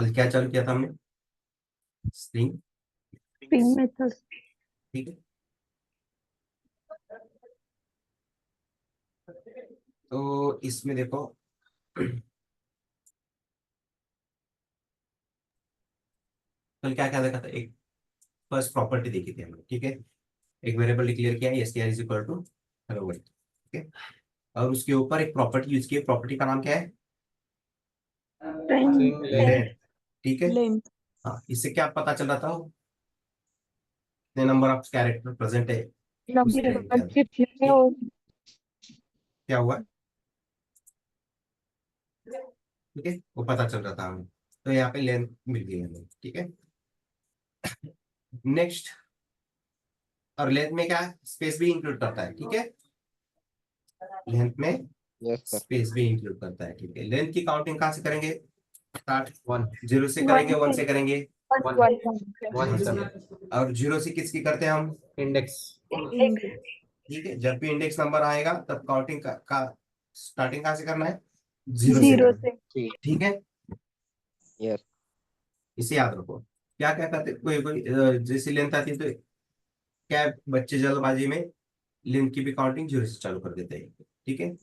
और क्या चालू किया था हमने? स्ट्रिंग। String method. ठीक है, तो इसमें देखो कल क्या क्या देखा था? एक फर्स्ट प्रॉपर्टी देखी थी हमने, ठीक है। एक वेरिएबल डिक्लेयर किया है str is equal to hello world, ठीक है। और उसके ऊपर एक प्रॉपर्टी यूज की है, प्रॉपर्टी का नाम क्या है? लेंथ, ठीक है। लेंथ। हाँ, इससे क्या पता चल रहा था? कितने नंबर ऑफ कैरेक्टर प्रेजेंट है उस लेंथ के अंदर, ठीक? क्या हुआ? ठीक है, वो पता चल रहा था हमें। तो यहाँ पे लेंथ मिल गई हमें, ठीक है। नेक्स्ट, और लेंथ में क्या स्पेस भी इंक्लूड करता है, ठीक है। लेंथ में यस सर। स्पेस भी इंक्लूड करता है, ठीक है। लेंथ की काउंटिंग कहाँ से करेंगे? स्टार्ट 1 0 से करेंगे, 1 से करेंगे। 1 हाँ, सर। और 0 से किसकी करते हैं हम? इंडेक्स। ठीक है, जब भी इंडेक्स नंबर आएगा तब काउंटिंग का स्टार्टिंग कहाँ से करना है? 0 से जीरो करना है, से। ठीक है। यस। इसे याद रखो। क्या क्या करते, कोई कोई जैसी लेंथ आती है तो क्या है, बच्चे जल्दबाजी में लेंथ की भी काउंटिंग 0 से चालू कर देते हैं, ठीक है।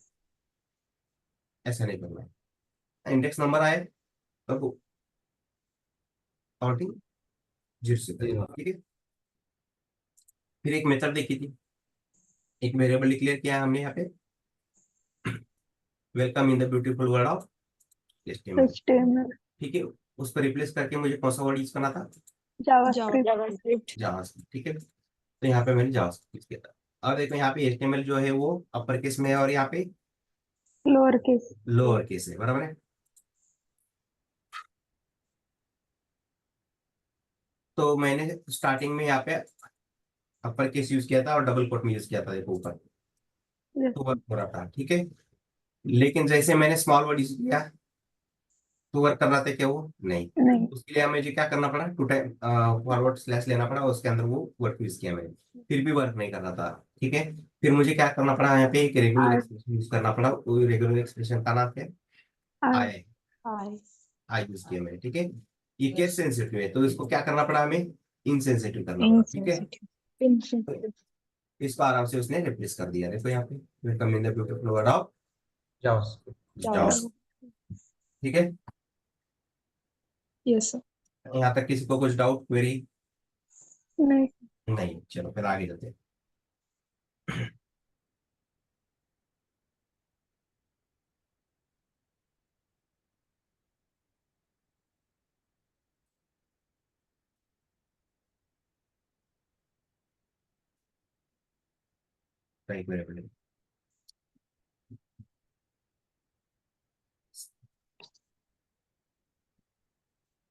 ऐसा नहीं करना है। इंडेक्स नंबर आए तब काउंटिंग 0 से करेंगे, ठीक है। फिर एक मेथड देखी थी, एक वेरिएबल डिक्लेयर किया है हमने यहाँ पे, welcome in the beautiful world of HTML, HTML, ठीक है। उस पर रिप्लेस करके मुझे कौन सा वर्ड यूज करना था? जावास्क्रिप्ट। जावास्क्रिप्ट, ठीक है। तो यहाँ पे मैंने जावास्क्रिप्ट यूज किया था। अब देखो यहाँ पे HTML जो है वो अपर केस में है और यहाँ पे लोअर केस। लोअर केस है, बराबर है। तो मैंने स्टार्टिंग में यहाँ पे अपर केस यूज किया था और डबल कोट में यूज किया था, देखो ऊपर तो वर्क हो रहा था, ठीक है। लेकिन जैसे मैंने स्मॉल वर्ड यूज किया तो वर्क कर रहा था क्या? वो नहीं। नहीं। उसके लिए मुझे क्या करना पड़ा? टू टाइम फॉरवर्ड स्लैश लेना पड़ा, उसके अंदर वो वर्क यूज किया मैंने, फिर भी वर्क नहीं कर रहा था, ठीक है। फिर मुझे क्या करना पड़ा? यहाँ पे एक रेगुलर आर एक्सप्रेशन यूज करना पड़ा। वो रेगुलर एक्सप्रेशन का नाम क्या है? Are I. आई यूज किया मैंने, ठीक है। ये केस सेंसिटिव है तो इसको क्या करना पड़ा हमें? इनसेंसिटिव करना पड़ा, ठीक है। इनसेंसिटिव। इसको आराम से उसने रिप्लेस कर दिया, देखो यहाँ पे welcome in the beautiful world of JavaScript. Java, ठीक है। Yes sir. यहाँ तक किसी को कुछ डाउट, क्वेरी? नहीं। नहीं, चलो फिर आगे चलते हैं। एक मिनट,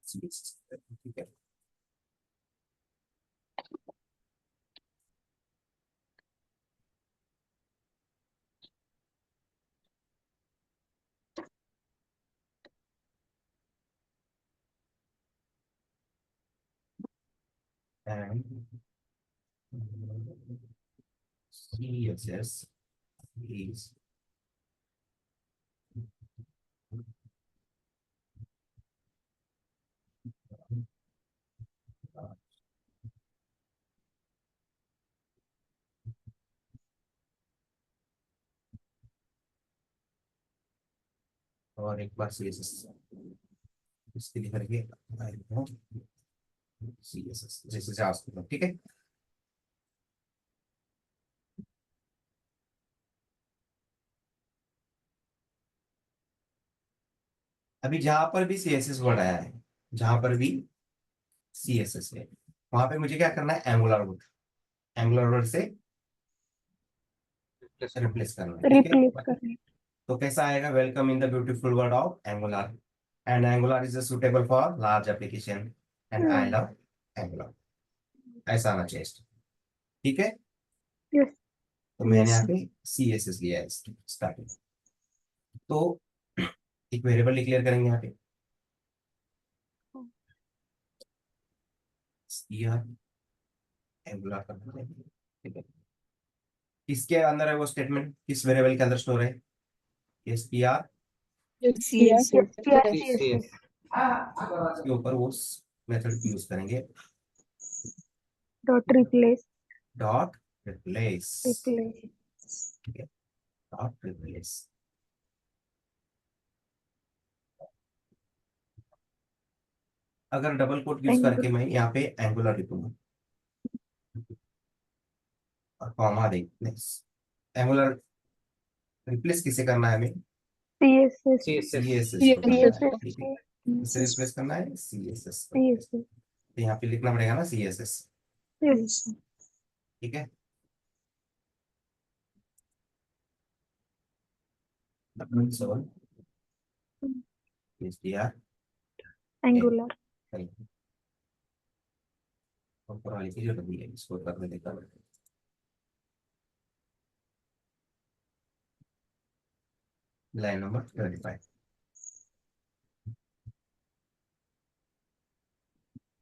ठीक है। And CSS is और एक बार CSS इसके लिए करके CSS जैसे जावास्क्रिप्ट, ठीक है। अभी जहां पर भी CSS वर्ड आया है, जहां पर भी CSS है, वहां पे मुझे क्या करना है? एंगुलर वर्ड, एंगुलर वर्ड से रिप्लेस करना है, ठीक है। रिप्लेस करने। तो कैसा आएगा? Welcome in the beautiful world of angular, and angular is suitable for large application and I love angular, ऐसा आना चाहिए, ठीक है। यस। तो मैंने यहाँ पे CSS लिया है स्टार्टिंग। तो एक वेरिएबल डिक्लेयर करेंगे यहाँ पे, यार एंगुलर करना है, ठीक है। किसके अंदर है वो स्टेटमेंट? किस वेरिएबल के अंदर स्टोर है? SPR CSS। इसके ऊपर वो मेथड यूज करेंगे, Dot replace. Dot replace, Replace. ठीक है, डॉट रिप्लेस। अगर डबल कोट यूज करके मैं यहाँ पे एंगुलर लिखूंगा और कॉमा देंगे, एंगुलर रिप्लेस किसे करना है हमें, CSS. सीएसएस को करना है, ठीक है, किसे CSS. रिप्लेस करना है, सीएसएस को। CSS. तो यहाँ पे लिखना पड़ेगा ना सीएसएस, Yes. ठीक है। Seven STR Angular. ऊपर वाली की जो डबल है इसको करने देता हूँ। लाइन नंबर 25,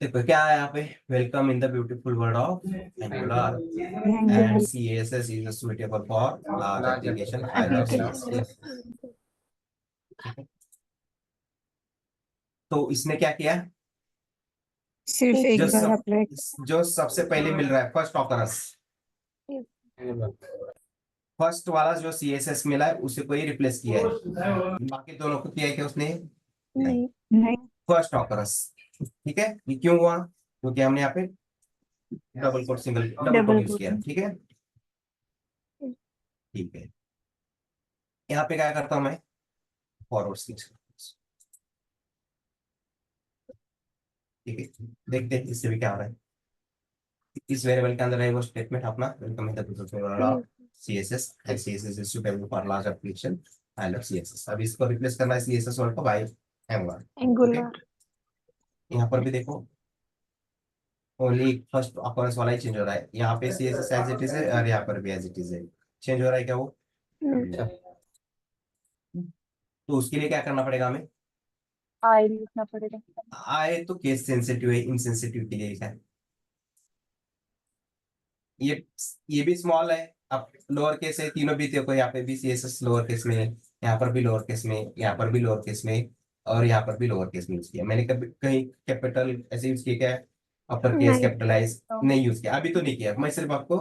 देखो क्या है यहाँ पे, welcome in the beautiful world of angular and CSS is suitable for large application, I love Application. CSS. तो इसने क्या किया, सिर्फ एक जो बार सब अप्लाई जो सबसे पहले मिल रहा है फर्स्ट ऑकरंस, फर्स्ट वाला जो सीएसएस मिला है उसे को ही रिप्लेस किया है, बाकी दोनों को किया है क्या उसने, नहीं. नहीं फर्स्ट ऑकरंस, ठीक है। ये क्यों हुआ, क्योंकि हमने यहाँ पे double quote single double quote Double use किया, quote. ठीक है, ठीक है। यहाँ पे क्या करता हूँ मैं, फॉरवर्ड स्विच, ठीक है, देखते हैं इससे भी क्या हो रहा है। इस वेरिएबल के अंदर है वो स्टेटमेंट अपना welcome in the CSS and CSS is suitable for large application, I love CSS. अब इसको रिप्लेस करना है सीएसएस वर्ड को बाय एंगुलर, ठीक है। Angular. यहाँ पर भी देखो ओनली फर्स्ट ऑकरेंस वाला ही चेंज हो रहा है, यहाँ पे सीएसएस एज इट इज है और यहाँ पर भी एज इट इज है, चेंज हो रहा है क्या वो, नहीं. तो उसके लिए क्या करना पड़ेगा हमें, I लिखना पड़ेगा. आए तो केस सेंसिटिव है, इनसेंसिटिव के लिए लिखा है, ये भी स्मॉल है, अब लोअर केस है, तीनों भी देखो, यहाँ पे भी सीएसएस लोअर केस में, यहाँ पर भी लोअर केस में, यहाँ पर भी लोअर केस में और यहाँ पर भी लोअर केस में यूज किया। मैंने कभी कहीं कैपिटल ऐसे यूज किया क्या है, अपर केस नहीं. कैपिटलाइज नहीं यूज किया, अभी तो नहीं किया, मैं सिर्फ आपको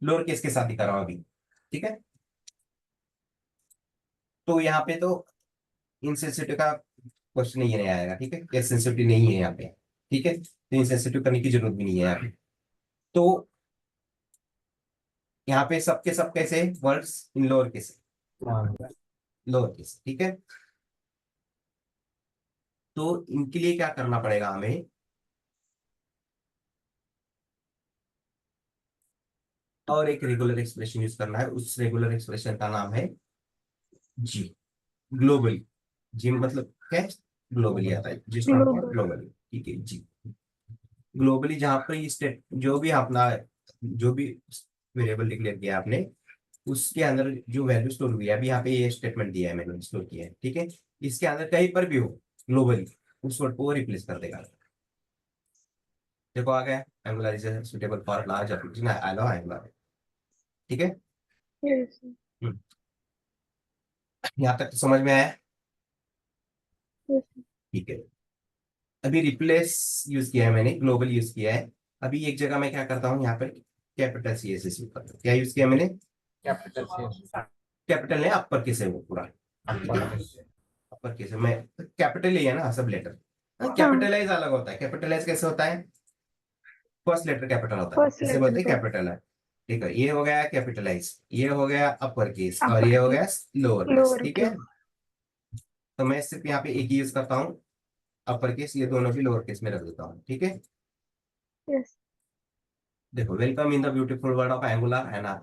लोअर केस के साथ दिखा रहा हूँ अभी, ठीक है। तो यहाँ पे तो इनसेंसिटिव का क्वेश्चन ही नहीं आएगा, ठीक है, केस सेंसिटिव नहीं है यहाँ पे, ठीक है, तो इनसेंसिटिव करने की जरूरत भी नहीं है यहाँ पे। तो यहाँ पे सबके सब कैसे words in lower case, lower case, ठीक है। तो इनके लिए क्या करना पड़ेगा हमें, और एक रेगुलर एक्सप्रेशन यूज करना है, उस रेगुलर एक्सप्रेशन का नाम है जी, ग्लोबली। जी मतलब क्या है, ग्लोबली आता है, G stand for Global. Globally, ठीक है जी। ग्लोबली जहां पर ये स्टेट जो भी अपना जो भी वेरिएबल डिक्लेयर किया आपने उसके अंदर जो वैल्यू स्टोर हुई है, अभी यहाँ पे ये स्टेटमेंट दिया है मैंने स्टोर किया है, ठीक है, इसके अंदर कहीं पर भी हो ग्लोबली उस वर्ड को रिप्लेस कर देगा। देखो आ गया, angular is suitable for large application, I love angular, ठीक है। Yes. हम्म, यहाँ तक तो समझ में आया, Yes. ठीक है। अभी रिप्लेस यूज किया है मैंने, ग्लोबल यूज किया है, अभी एक जगह मैं क्या करता हूँ यहाँ पर कैपिटल सीएसएस यूज करता हूँ, क्या यूज किया मैंने, कैपिटल है अपर केस है वो पूरा, अपर केस है, मैं कैपिटल ही है ना सब लेटर, कैपिटलाइज अलग होता है, कैपिटलाइज कैसे होता है, फर्स्ट लेटर कैपिटल होता है, First इसे letter बोलते हैं तो. कैपिटल है, ठीक है। ये हो गया कैपिटलाइज, ये हो गया अपर केस और Upper ये हो case. गया लोअर केस, Lower ठीक है। case. तो मैं सिर्फ यहाँ पे एक ही यूज करता हूँ अपर केस, ये दोनों भी लोअर केस में रख देता हूँ, ठीक है। Yes. देखो welcome in the beautiful world of angular है ना,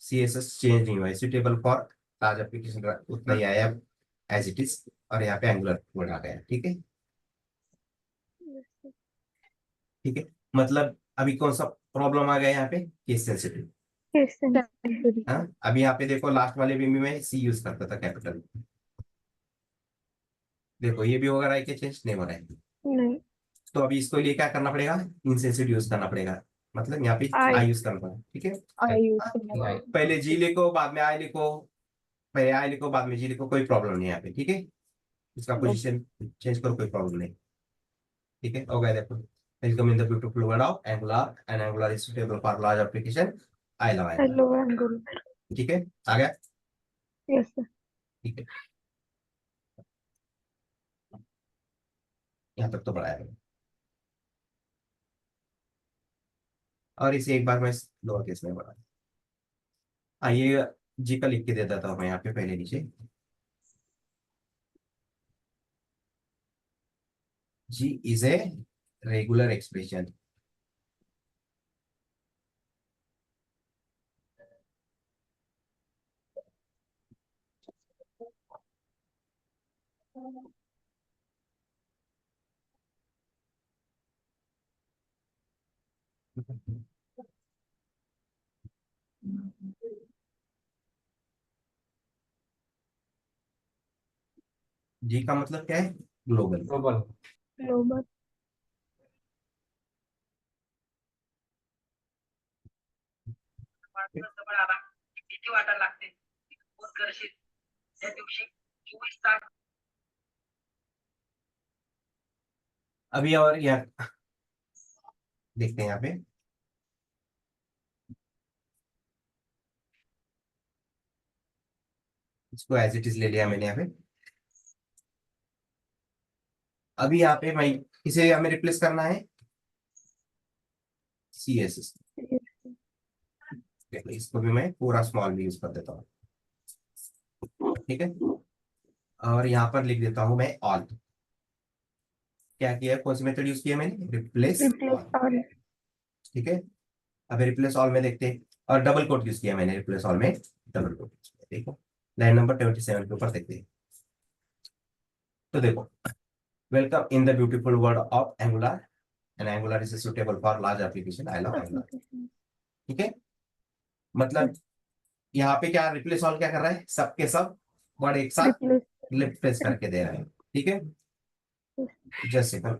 सीएसएस चेंज नहीं हुआ है, सुटेबल फॉर लार्ज एप्लीकेशन उतना ही आया एज इट इज, और यहाँ पे एंगुलर वर्ड आ गया, ठीक है, Yes. ठीक है। मतलब अभी कौन सा प्रॉब्लम आ गया यहाँ पे, केस सेंसिटिव, Yes. Sensitive. हाँ। अभी यहाँ पे देखो लास्ट वाले भी मैं सी यूज करता था कैपिटल, देखो ये भी हो रहा है कि चेंज नहीं हो रहा है, नहीं. तो अभी इसको लिए क्या करना पड़ेगा, इनसेंसिटिव यूज करना पड़ेगा, मतलब यहाँ पे I. आई यूज करना पड़ेगा, ठीक है। I use करना पड़ेगा. पहले जी लिखो बाद में आई लिखो, पहले आई लिखो बाद में जी लिखो, कोई प्रॉब्लम नहीं है यहाँ पे, ठीक है, इसका पोजीशन चेंज करो कोई प्रॉब्लम नहीं। ठीक है, हो गया देखो, welcome in the beautiful world of angular, and angular is suitable for large application, I love angular. Hello angular. ठीक है, आ गया। Yes sir. ठीक है, यहाँ तक तो बढ़ाया है। और इसे एक बार मैं लोअर केस में बढ़ा, ये जी का लिख के दे देता हूँ मैं यहाँ पे पहले नीचे, जी इज ए रेगुलर एक्सप्रेशन। जी का मतलब क्या है, ग्लोबल। ग्लोबल। ग्लोबल। अभी और यार देखते हैं यहाँ पे, इसको एज इट इज ले लिया मैंने यहाँ पे। अभी यहाँ पे मैं इसे हमें रिप्लेस करना है सी एस एस, इसको भी मैं पूरा स्मॉल भी यूज कर देता हूँ। ठीक है, और यहाँ पर लिख देता हूँ मैं ऑल। क्या किया, कौन सी मेथड यूज किया मैंने, रिप्लेस रिप्लेस ऑल। ऑल। ठीक है, अब रिप्लेस ऑल में देखते हैं, और डबल कोट यूज किया मैंने रिप्लेस ऑल में, डबल कोट। देखो लाइन नंबर 27 के ऊपर देखते हैं, तो देखो, welcome in the beautiful world of angular, and angular is suitable for large application, I love angular. Application. ठीक है, मतलब यहाँ पे क्या रिप्लेस ऑल क्या कर रहा है, सबके सब वर्ड एक साथ रिप्लेस। रिप्लेस करके दे रहा है। ठीक है, जस्ट सेकंड,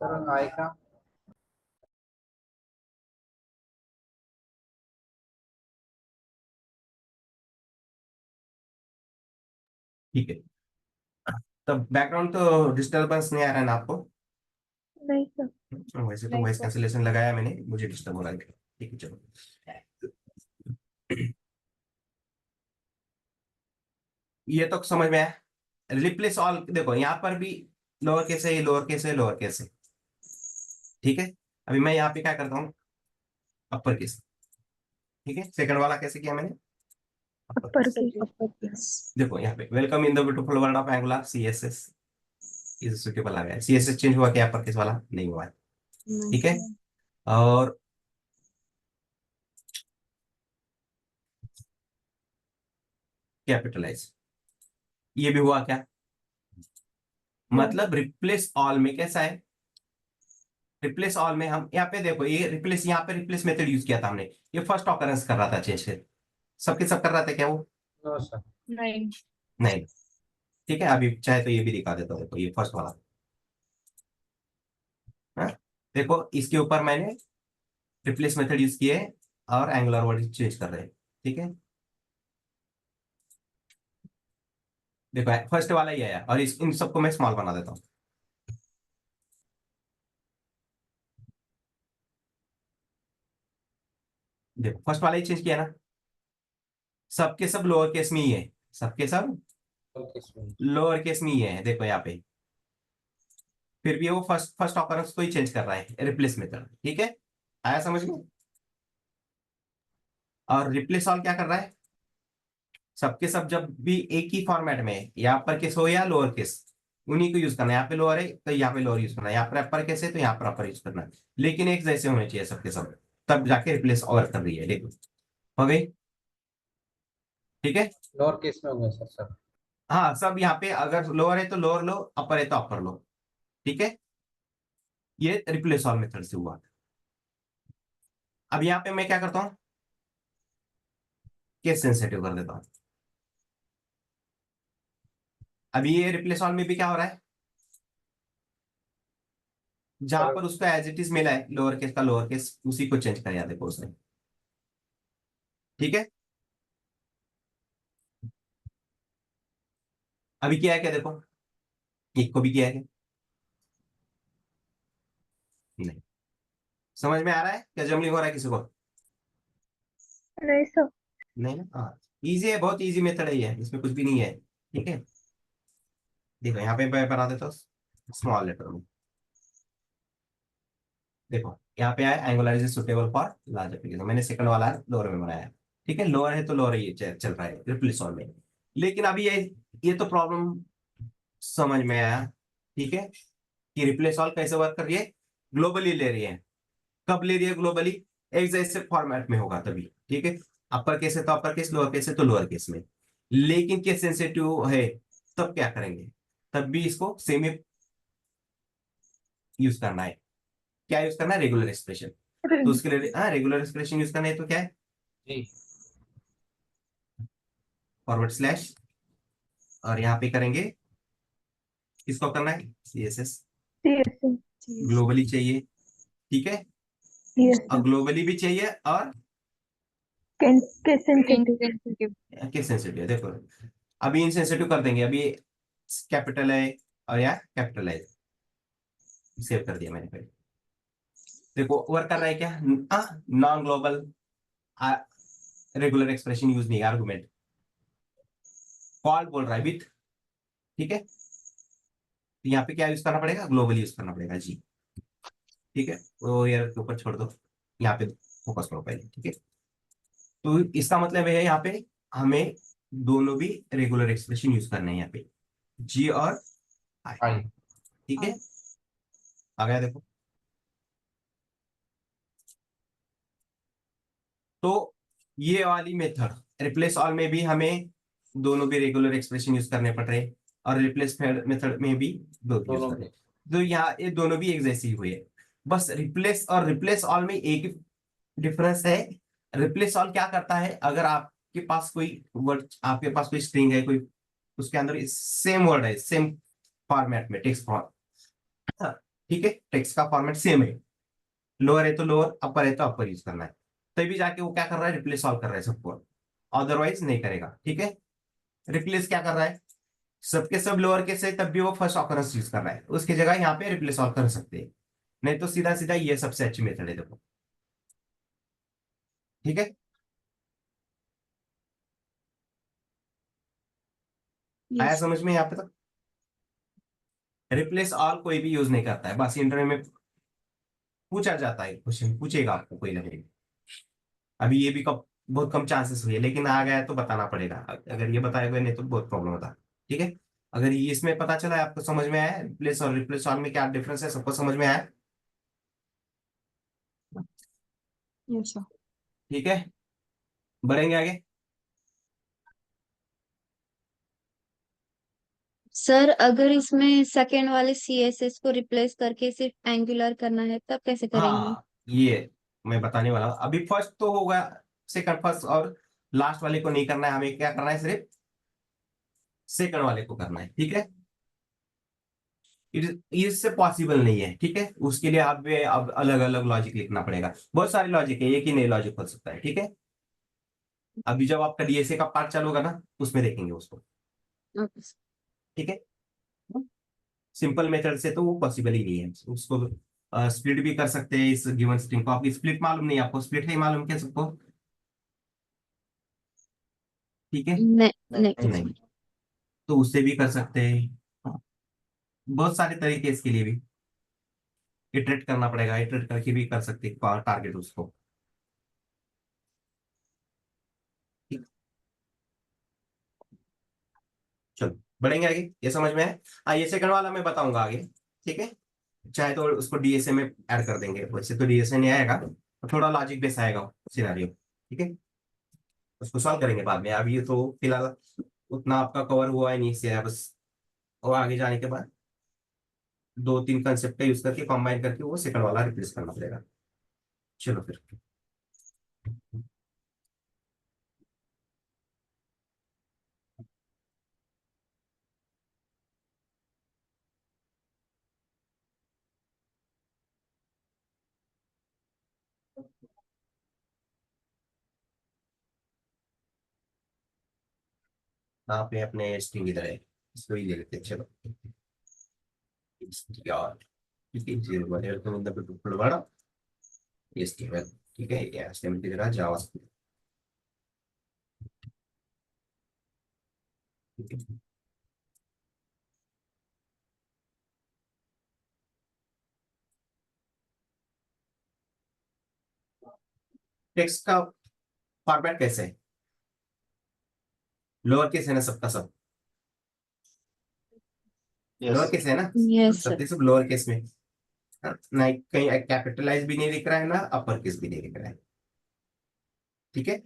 सर आई का ठीक है। तो बैकग्राउंड तो डिस्टर्बेंस नहीं आ रहा है ना आपको? नहीं सर। वैसे तो नहीं वॉइस सर। कैंसिलेशन लगाया मैंने, मुझे डिस्टर्ब हो रहा है। ठीक है, चलो। ये तो समझ में आया, रिप्लेस ऑल देखो यहाँ पर भी लोअर केस है, ये लोअर केस है, लोअर केस है। ठीक है, अभी मैं यहाँ पे क्या करता हूँ, अपर केस। ठीक है, सेकंड वाला कैसे किया मैंने, अपर अपर केस। केस। देखो यहाँ पे welcome in the beautiful world of Angular, C S S is suitable आ गया, सी एस एस चेंज हुआ क्या, अपर केस वाला नहीं हुआ है। ठीक है, और कैपिटलाइज, ये भी हुआ क्या, मतलब रिप्लेस ऑल में कैसा है, रिप्लेस ऑल में हम यहाँ पे देखो, ये रिप्लेस, यहाँ पे रिप्लेस मेथड यूज किया था हमने, ये फर्स्ट ऑकरेंस कर रहा था चेंज से, सबके सब कर रहा था क्या वो, नो सर। नहीं। नहीं। ठीक है, अभी चाहे तो ये भी दिखा देता हूँ, देखो ये फर्स्ट वाला, हाँ? देखो इसके ऊपर मैंने रिप्लेस मेथड यूज किए और एंगुलर वर्ड चेंज कर रहे हैं। ठीक है, देखो फर्स्ट वाला ही आया, और इन सबको मैं स्मॉल बना देता हूँ। देखो फर्स्ट वाला ही चेंज किया ना, सबके सब लोअर केस में ही है, सबके सब लोअर केस में ही है, देखो यहाँ पे, फिर भी वो फर्स्ट फर्स्ट ऑकरेंस को ही चेंज कर रहा है, रिप्लेस मेथड। ठीक है, आया समझ में? और रिप्लेस ऑल क्या कर रहा है, सबके सब जब भी एक ही फॉर्मेट में है, या अपर केस हो या लोअर केस, उन्हीं को यूज करना है। यहाँ पे लोअर है तो यहाँ पे लोअर यूज करना है, यहाँ पर अपर केस है तो यहाँ पर अपर यूज करना है, लेकिन एक जैसे होने चाहिए सबके सब, तब जाके रिप्लेस ऑल कर रही है। देखो हो गई। ठीक है, लोअर केस में होंगे सर। सर हाँ सब यहाँ पे, अगर लोअर है तो लोअर लो, अपर है तो अपर लो। ठीक है, ये रिप्लेस ऑल मेथड से हुआ। अब यहाँ पे मैं क्या करता हूँ, केस सेंसिटिव कर देता हूँ। अभी ये रिप्लेस ऑल में भी क्या हो रहा है, जहां पर उसका एज इट इज मिला है लोअर केस का लोअर केस, उसी को चेंज कर दिया देखो उसने। ठीक है, अभी किया है क्या देखो, एक को भी किया है क्या? नहीं। समझ में आ रहा है क्या जमलिंग हो रहा है किसी को? नहीं सर। नहीं ना, हाँ। इजी है, बहुत इजी मेथड है ये, इसमें कुछ भी नहीं है। ठीक है, देखो यहाँ पे मैं बना देता हूँ स्मॉल लेटर में। देखो यहाँ पे आया angular is suitable for large application, मैंने सेकंड वाला लोअर में बनाया है। ठीक है, लोअर है तो लोअर ही चल रहा है रिप्लेस ऑल में। लेकिन अभी ये तो प्रॉब्लम समझ में आया। ठीक है, कि रिप्लेस ऑल कैसे वर्क कर रही है, ग्लोबली ले रही है। कब ले रही है ग्लोबली? एक जैसे फॉर्मेट में होगा तभी। ठीक है, अपर केस है तो अपर केस, लोअर केस है तो लोअर केस में। लेकिन केस सेंसिटिव है तब क्या करेंगे, तब भी इसको सेम यूज करना है। क्या यूज करना है? Regular expression. तो उसके लिए हाँ रेगुलर एक्सप्रेशन यूज करना है तो क्या है, जी फॉरवर्ड स्लैश, और यहाँ पे करेंगे, किसको करना है, CSS। CSS। ग्लोबली चाहिए, ठीक है, Yes और sir। ग्लोबली भी चाहिए और Case sensitive। Insensitive. Case sensitive. देखो अभी इनसेंसिटिव कर देंगे, अभी कैपिटल है और या कैपिटल है, सेव कर दिया मैंने पहले। देखो वर्क कर रहा है क्या, non global regular expression use नहीं, आर्गुमेंट कॉल बोल रहा है विथ। ठीक है, तो यहाँ पे क्या यूज करना पड़ेगा, ग्लोबल यूज करना पड़ेगा जी। ठीक है, वो यार के ऊपर छोड़ दो, यहाँ पे फोकस करो पहले। ठीक है, तो इसका मतलब है यहाँ पे हमें दोनों भी रेगुलर एक्सप्रेशन यूज करने हैं यहाँ पे, जी और आई। आई ठीक है, आ गया देखो। तो ये वाली मेथड रिप्लेस ऑल में भी हमें दोनों भी रेगुलर एक्सप्रेशन यूज करने पड़ रहे, और रिप्लेस मेथड में भी दो यूज दोनों कर में रहे। तो यहाँ ये दोनों भी एक जैसे ही हुए, बस रिप्लेस और रिप्लेस ऑल में एक डिफरेंस है। रिप्लेस ऑल क्या करता है, अगर आपके पास कोई वर्ड, आपके पास कोई स्ट्रिंग है कोई, उसके अंदर सेम वर्ड है, सेम फॉर्मेट में टेक्स्ट फॉर्म, ठीक है, टेक्स्ट का फॉर्मेट सेम है, लोअर है तो लोअर, अपर है तो अपर यूज करना है, तभी जाके वो क्या कर रहा है, रिप्लेस ऑल कर रहा है सबको, अदरवाइज नहीं करेगा। ठीक है, रिप्लेस क्या कर रहा है, सबके सब लोअर केस है तब भी वो फर्स्ट ऑकरेंस यूज कर रहा है, उसकी जगह यहाँ पे रिप्लेस ऑल कर सकते हैं, नहीं तो सीधा सीधा ये सबसे अच्छी मेथड है देखो। ठीक है, आया Yes. समझ में यहाँ पे तक? रिप्लेस ऑल कोई भी यूज नहीं करता है, बस इंटरव्यू में पूछा जाता है, क्वेश्चन पूछेगा आपको कोई ना कोई। अभी ये भी कब बहुत कम चांसेस हुए, लेकिन आ गया है तो बताना पड़ेगा, अगर ये बताया गया नहीं तो बहुत प्रॉब्लम होता। ठीक है, अगर ये इसमें पता चला है, आपको समझ में आया रिप्लेस और रिप्लेस ऑल में क्या डिफरेंस है, सबको समझ में आया? Yes, sir. ठीक है, बढ़ेंगे आगे। सर अगर इसमें सेकेंड वाले CSS को रिप्लेस करके सिर्फ एंगुलर करना है तब कैसे करेंगे? हाँ ये मैं बताने वाला हूँ, अभी फर्स्ट तो होगा, सेकंड फर्स्ट और लास्ट वाले को नहीं करना है, हमें क्या करना है, सिर्फ सेकंड वाले को करना है। ठीक है, इससे पॉसिबल नहीं है। ठीक है, उसके लिए आप अब अलग अलग लॉजिक लिखना पड़ेगा, बहुत सारे लॉजिक है, एक ही नहीं लॉजिक हो सकता है। ठीक है, अभी जब आपका DSA का पार्ट चालू होगा ना, उसमें देखेंगे उसको। Okay, sir. ठीक है, सिंपल मेथड से तो वो पॉसिबल ही नहीं है, उसको स्प्लिट भी कर सकते हैं इस गिवन स्ट्रिंग को। आपकी स्प्लिट मालूम नहीं, आपको स्प्लिट है मालूम क्या सबको? ठीक है, नहीं नहीं नहीं तो उससे भी कर सकते हैं। हाँ, बहुत सारे तरीके इसके लिए भी, इटरेट करना पड़ेगा, इटरेट करके भी कर सकते हैं टारगेट उसको। ठीक, चलो बढ़ेंगे आगे, ये समझ में है। ये सेकंड वाला मैं बताऊंगा आगे। ठीक है, चाहे तो उसको DSA में ऐड कर देंगे, वैसे तो DSA नहीं आएगा, तो थोड़ा लॉजिक बेस आएगा सिनारियो। ठीक है, उसको सॉल्व करेंगे बाद में, अभी तो फिलहाल उतना आपका कवर हुआ है नहीं सिलेबस, और आगे जाने के बाद दो तीन कंसेप्ट का यूज करके कंबाइन करके वो सेकंड वाला रिप्लेस करना पड़ेगा। चलो फिर। यहाँ पे अपने स्ट्रिंग इधर है, इसको ही ले लेते हैं। चलो यार, ठीक है, zero welcome in the beautiful world HTML. ठीक है, ये एचटीएमएल की जगह जावास्क्रिप्ट। ठीक है, टेक्स्ट का फॉर्मेट कैसे है? लोअर केस है ना सबका सब? लोअर केस है ना? यस सब सर। के सब लोअर केस में। हाँ, ना कहीं कैपिटलाइज भी नहीं लिख रहा है ना अपर केस भी नहीं लिख रहा है। ठीक है,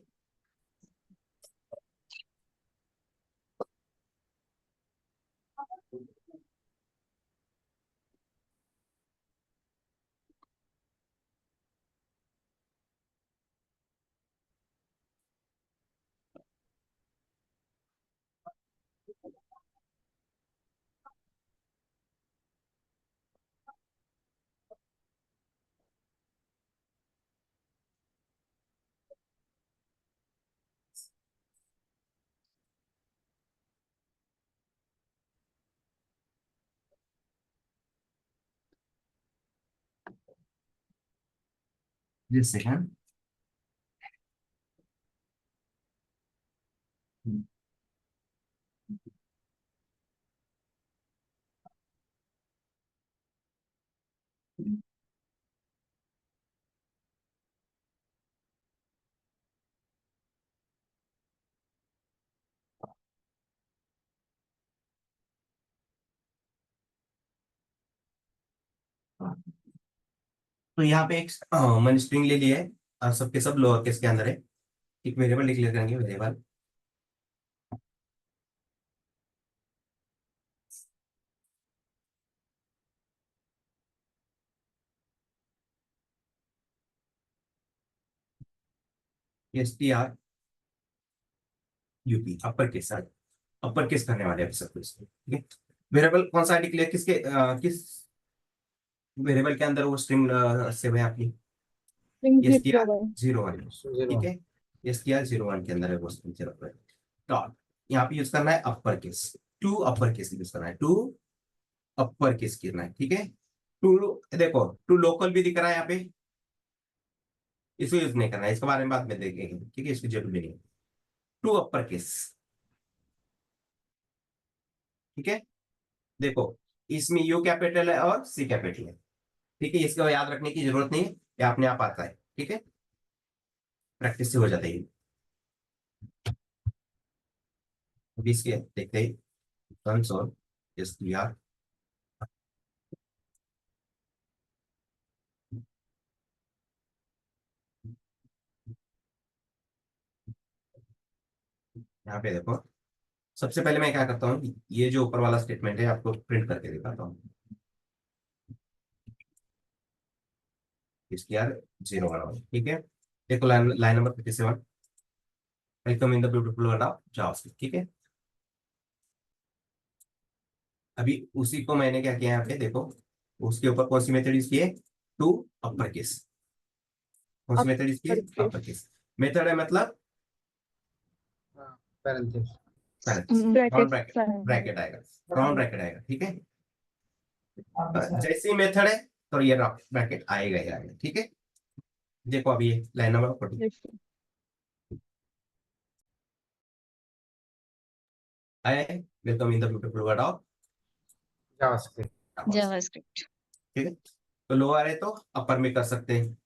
जिस सेकंड तो यहाँ पे एक मैंने स्ट्रिंग ले लिया है और सबके सब लोअर केस के अंदर है। एक वेरिएबल डिक्लेयर करेंगे, variable STR UP upper case. Upper case करने वाले हैं सब कुछ। ठीक है, वेरिएबल कौन सा डिक्लेयर किसके किस वेरिएबल के अंदर वो स्ट्रिंग सेव है आपकी? STR 01। जीरो। ठीक है, STR 01 के अंदर है वो स्ट्रिंग सेव है। डॉट यहाँ पे यूज करना है upper case, to upper case use करना है, टू अपर केस करना है। ठीक है, टू देखो टू लोकल भी दिख रहा है यहाँ पे, इसको यूज नहीं करना है, इसके बारे में बाद में देखेंगे। ठीक है, इसकी जरूरत भी नहीं है। To upper case. ठीक है, देखो इसमें यू कैपिटल है और सी कैपिटल है। ठीक है, इसको याद रखने की जरूरत नहीं है, ये अपने आप आता है। ठीक है, प्रैक्टिस से हो जाता है। अभी इसके देखते हैं कंसोल STR। यहाँ पे देखो, सबसे पहले मैं क्या करता हूँ, ये जो ऊपर वाला स्टेटमेंट है आपको प्रिंट करके दिखाता हूँ। STR 01। ठीक है, देखो line line number 57, welcome in the beautiful world of JavaScript. ठीक है, अभी उसी को मैंने क्या किया यहाँ पे देखो, उसके ऊपर कौन सी मेथड यूज की है? To upper case. कौन सी मेथड यूज की है? अपर केस मेथड है, मतलब parenthesis. Round bracket, Bracket. Bracket आएगा, राउंड ब्रैकेट आएगा। ठीक है, जैसी मेथड है तो ये ब्रैकेट आएगा ही आएगा। ठीक है, देखो अभी ये लाइन नंबर 40 Yes, sir. आया है, welcome in the beautiful world of JavaScript. JavaScript. ठीक है, तो लोअर है तो अपर में कर सकते हैं।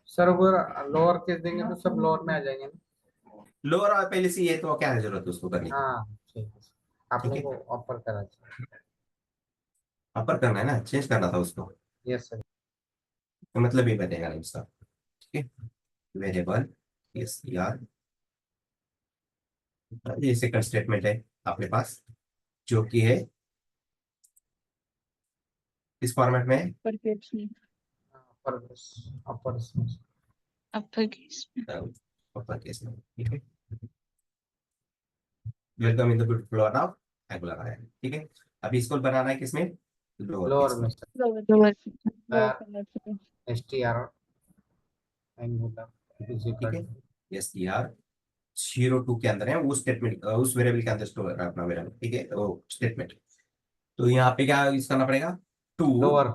सर अगर लोअर केस देंगे तो सब लोअर में आ जाएंगे ना? लोअर और पहले से ये तो क्या है जरूरत है उसको करने की? हाँ ठीक है सर। ठीक आपने है, को ऑफर करा था। अपर करना है ना, चेंज करना था उसको, यस सर। तो मतलब ये बनेगा नहीं उसका। ठीक है, वेरिएबल STR, ये सेकंड स्टेटमेंट है आपके पास, जो कि है इस फॉर्मेट में Upper case में. अपर अपर अपर केस। अपर केस में। ठीक है, welcome in the beautiful world of angular लगाया है। ठीक है, अभी इसको बनाना है किसमें? लोअर लोअर केस में में। Sir. Lower lower. case. Lower case में. STR एंगुलर इज ठीक इक्वल है, STR 02 के अंदर है, उस स्टेटमेंट उस वेरिएबल के अंदर स्टोर है अपना वेरिएबल, ठीक है, वो स्टेटमेंट। तो यहाँ पे क्या यूज करना पड़ेगा, to lower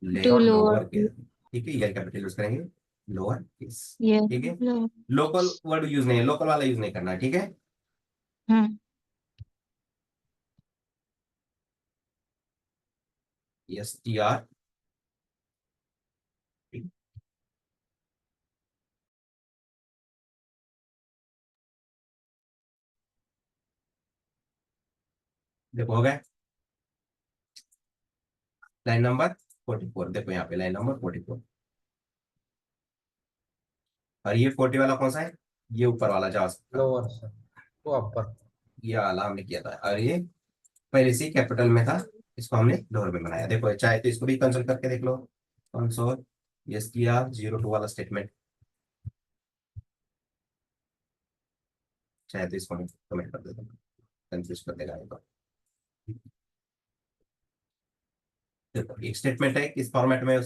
To lower. Lower case, ठीक है, ये कैपिटल यूज करेंगे, लोअर केस, Yes. ठीक है। Lower. लोकल वर्ड यूज नहीं है, लोकल वाला यूज नहीं करना है, ठीक है। हम्म। STR देखो हो गया, लाइन नंबर 44, देखो यहाँ पे लाइन नंबर 44, और ये 40 वाला कौन सा है, ये ऊपर वाला जा सकता है, लोअर सर, तो अपर। ये वाला हमने किया था, और ये पहले से कैपिटल में था, इसको हमने लोअर में बनाया। देखो चाहे तो इसको भी कंसोल करके देख लो, कंसोल STR 02 वाला स्टेटमेंट, चाहे तो इसको मैं कमेंट कर देता हूँ, कंफ्यूज कर देगा ये तो। देखो एक स्टेटमेंट है, किस फॉर्मेट में,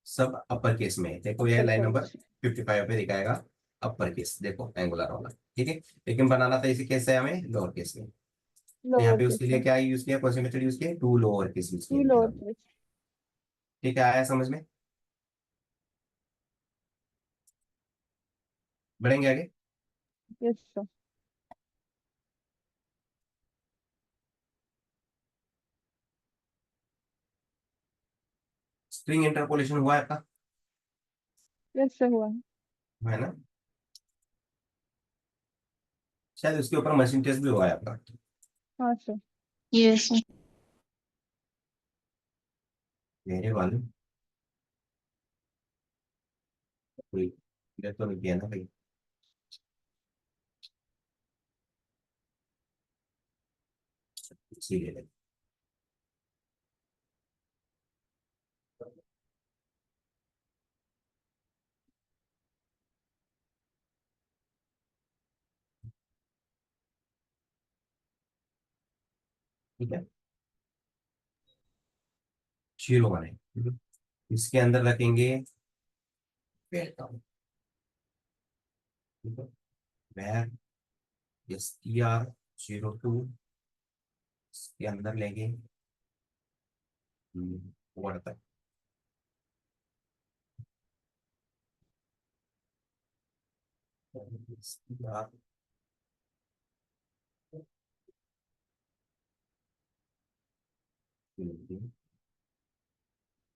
सब अपर केस में है। देखो ये लाइन नंबर 55 पे दिखाएगा अपर केस, देखो एंगुलर वाला, ठीक है। लेकिन बनाना था इसी केस से हमें लोअर केस में, तो यहाँ लोअर पे केस उसके लिए में, क्या यूज किया, कौन सी मेथड यूज किया, to lower case use to किया लोअर हमने। केस। ठीक है, आया समझ में, बढ़ेंगे आगे। Yes sir. स्ट्रिंग इंटरपोलेशन हुआ है आपका, यस सर हुआ है। है ना, शायद उसके ऊपर मशीन टेस्ट भी हुआ है आपका, हाँ सर। Yes. sir. मेरे वाले कोई इधर तो नहीं किया ना भाई, इसीलिए ठीक है, 01 है, ठीक है? इसके अंदर रखेंगे वेलकम, ठीक है, वेर STR 02, इसके अंदर लेंगे वर्ड तक, STR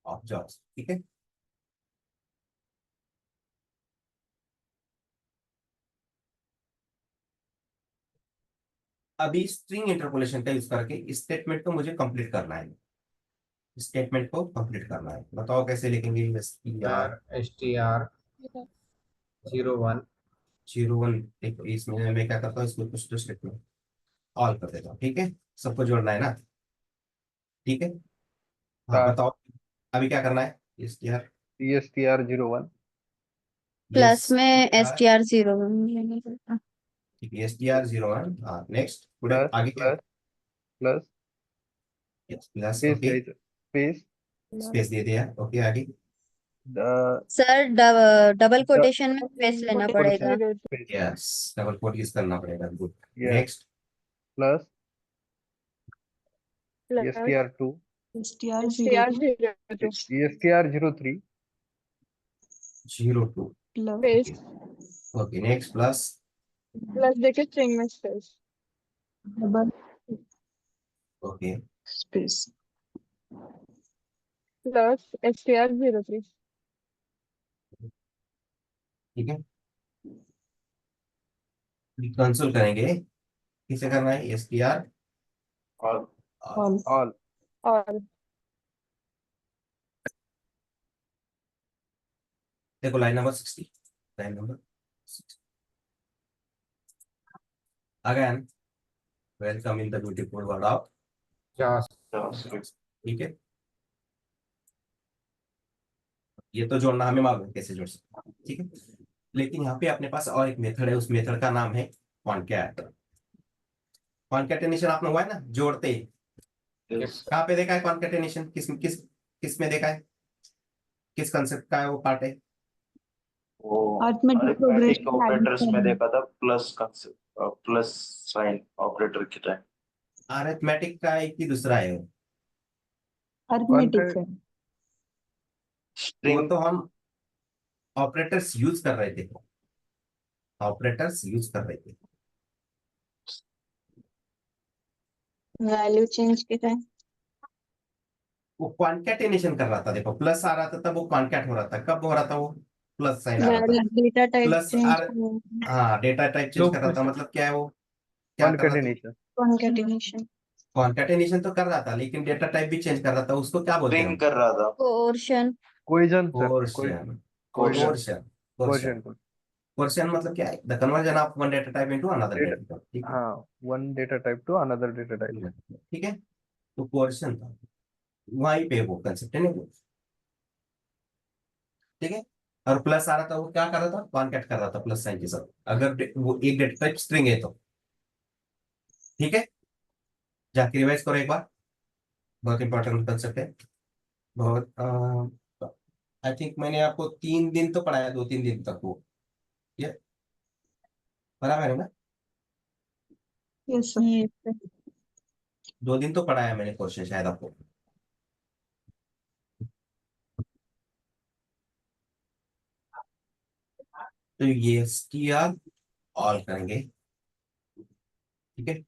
ऑफ जॉब्स, ठीक है। अभी स्ट्रिंग इंटरपोलेशन का यूज करके इस स्टेटमेंट को मुझे कंप्लीट करना है, स्टेटमेंट को कंप्लीट करना है, बताओ कैसे लिखेंगे, STR वेर STR 01 01, एक इसमें मैं क्या करता हूँ, इसमें कुछ तो स्टेटमेंट ऑल कर देता हूँ, ठीक है, सबको जोड़ना है ना, ठीक है। हाँ स्टार बताओ, अभी क्या करना है, STR ESTR 01 प्लस में STR, STR 0 ठीक है, STR 01, हाँ नेक्स्ट पूरे प्लस आगे क्या, plus plus plus, space okay, space space दे दिया, ओके आगे, सर डबल कोटेशन में स्पेस लेना पड़ेगा। Space yes, double quote use करना पड़ेगा, good, yes next plus plus ESTR 2 STR STR 0 02 ESTR 03 02, plus space, okay next plus, plus देके string में space, double okay space plus STR 03। ठीक है, console करेंगे, किसे करना है, STR all all all और देखो line number 60, line number 60, again welcome in the beautiful world of, ठीक है, ये तो जोड़ना हमें मालूम है कैसे जोड़ सकते हैं, ठीक है। लेकिन यहाँ पे अपने पास और एक मेथड है, उस मेथड का नाम है कॉन्कैट, कॉन्कैटेनेशन आपने हुआ है ना, जोड़ते ही, कहाँ पे देखा है कॉन्कैटेनेशन, किस किस किस में देखा है, किस कंसेप्ट का है वो पार्ट है, वो Arithmetic अरिथमेटिक progression ऑपरेटर्स में addition. देखा था प्लस साइन ऑपरेटर की टाइम। अरिथमेटिक का एक ही दूसरा है वो। Arithmetic से. वो स्ट्रिंग तो हम ऑपरेटर्स यूज कर रहे थे, ऑपरेटर्स यूज कर रहे थे। वैल्यू चेंज के टाइम। वो कॉन्केटेनेशन कर रहा था, देखो प्लस आ रहा था तब वो कॉन्केट हो रहा था, कब हो रहा था वो प्लस साइन आ रहा था, data type plus change R. हाँ डेटा टाइप चेंज कर रहा था, मतलब क्या है वो, क्या कर रहा था, कॉन्केटिनेशन। कॉन्केटिनेशन। कॉन्केटेनेशन तो कर रहा था लेकिन डेटा टाइप भी चेंज कर रहा था, उसको क्या बोलते हैं स्ट्रिंग हम? कर रहा था। Coercion. Coercion sir, coercion. Question coercion. Coercion. Coercion मतलब क्या है? The conversion of one data type into another Data- data type, ठीक है। हाँ, one data type to another data type. ठीक है, तो कोर्शन था, वहीं पे वो कंसेप्ट है ना वो, ठीक है। और प्लस आ रहा था, वो क्या कर रहा था, कॉन्केट कर रहा था प्लस साइन के साथ, अगर वो एक डेटा टाइप स्ट्रिंग है तो, ठीक है। जाके रिवाइज करो एक बार, बहुत इंपॉर्टेंट कंसेप्ट है, बहुत। आई थिंक मैंने आपको 3 दिन तो पढ़ाया, 2-3 दिन तक वो, ये बराबर है ना? Yes, sir. 2 दिन तो पढ़ाया मैंने क्वेश्चन शायद आपको। तो ये STR ऑल करेंगे, ठीक है।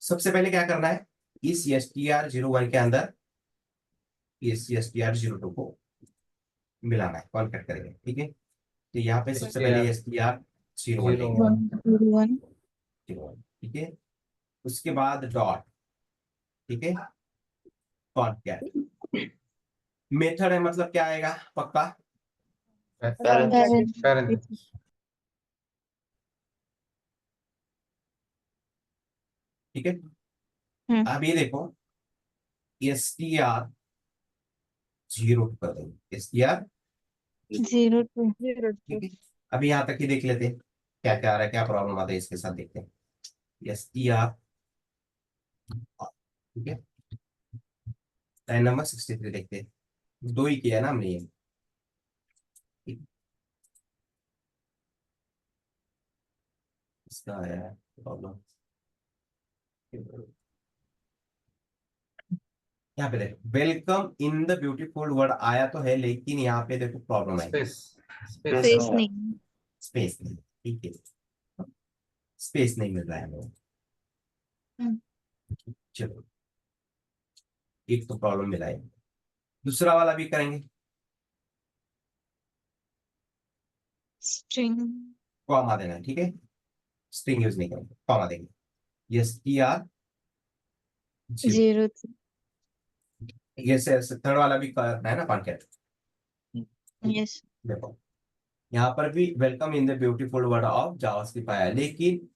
सबसे पहले क्या करना है, इस STR01 के अंदर इस STR02 को मिलाना है, कॉन्केट करेंगे, ठीक है। तो यहाँ पे सबसे पहले STR01 लेंगे, 1 ठीक है। उसके बाद डॉट, ठीक है, कॉन्केट। मेथड है मतलब क्या आएगा पक्का, पेरेंट्स। ठीक है। अब ये देखो STR02 कर देंगे, STR, 0 2 ठीक है। अभी यहाँ तक ही देख लेते हैं क्या क्या आ रहा है, क्या प्रॉब्लम आता है, इसके साथ देखते हैं। STR, ठीक है। लाइन नंबर 63 देखते हैं, 2 ही किया है ना हमने ये, ठीक। इसका है प्रॉब्लम, यहाँ पे देखो welcome in the beautiful word आया तो है, लेकिन यहाँ पे देखो प्रॉब्लम है, स्पेस स्पेस नहीं। स्पेस नहीं, ठीक है, स्पेस नहीं मिल रहा है हमें। चलो, एक तो प्रॉब्लम मिला है, दूसरा वाला भी करेंगे। स्ट्रिंग कॉमा देना है, ठीक है, स्ट्रिंग यूज नहीं करेंगे, कॉमा देंगे। STR 0 ये थर्ड वाला भी करना है ना कॉन्केट। यस देखो यहाँ पर भी welcome in the beautiful word of JavaScript आया, लेकिन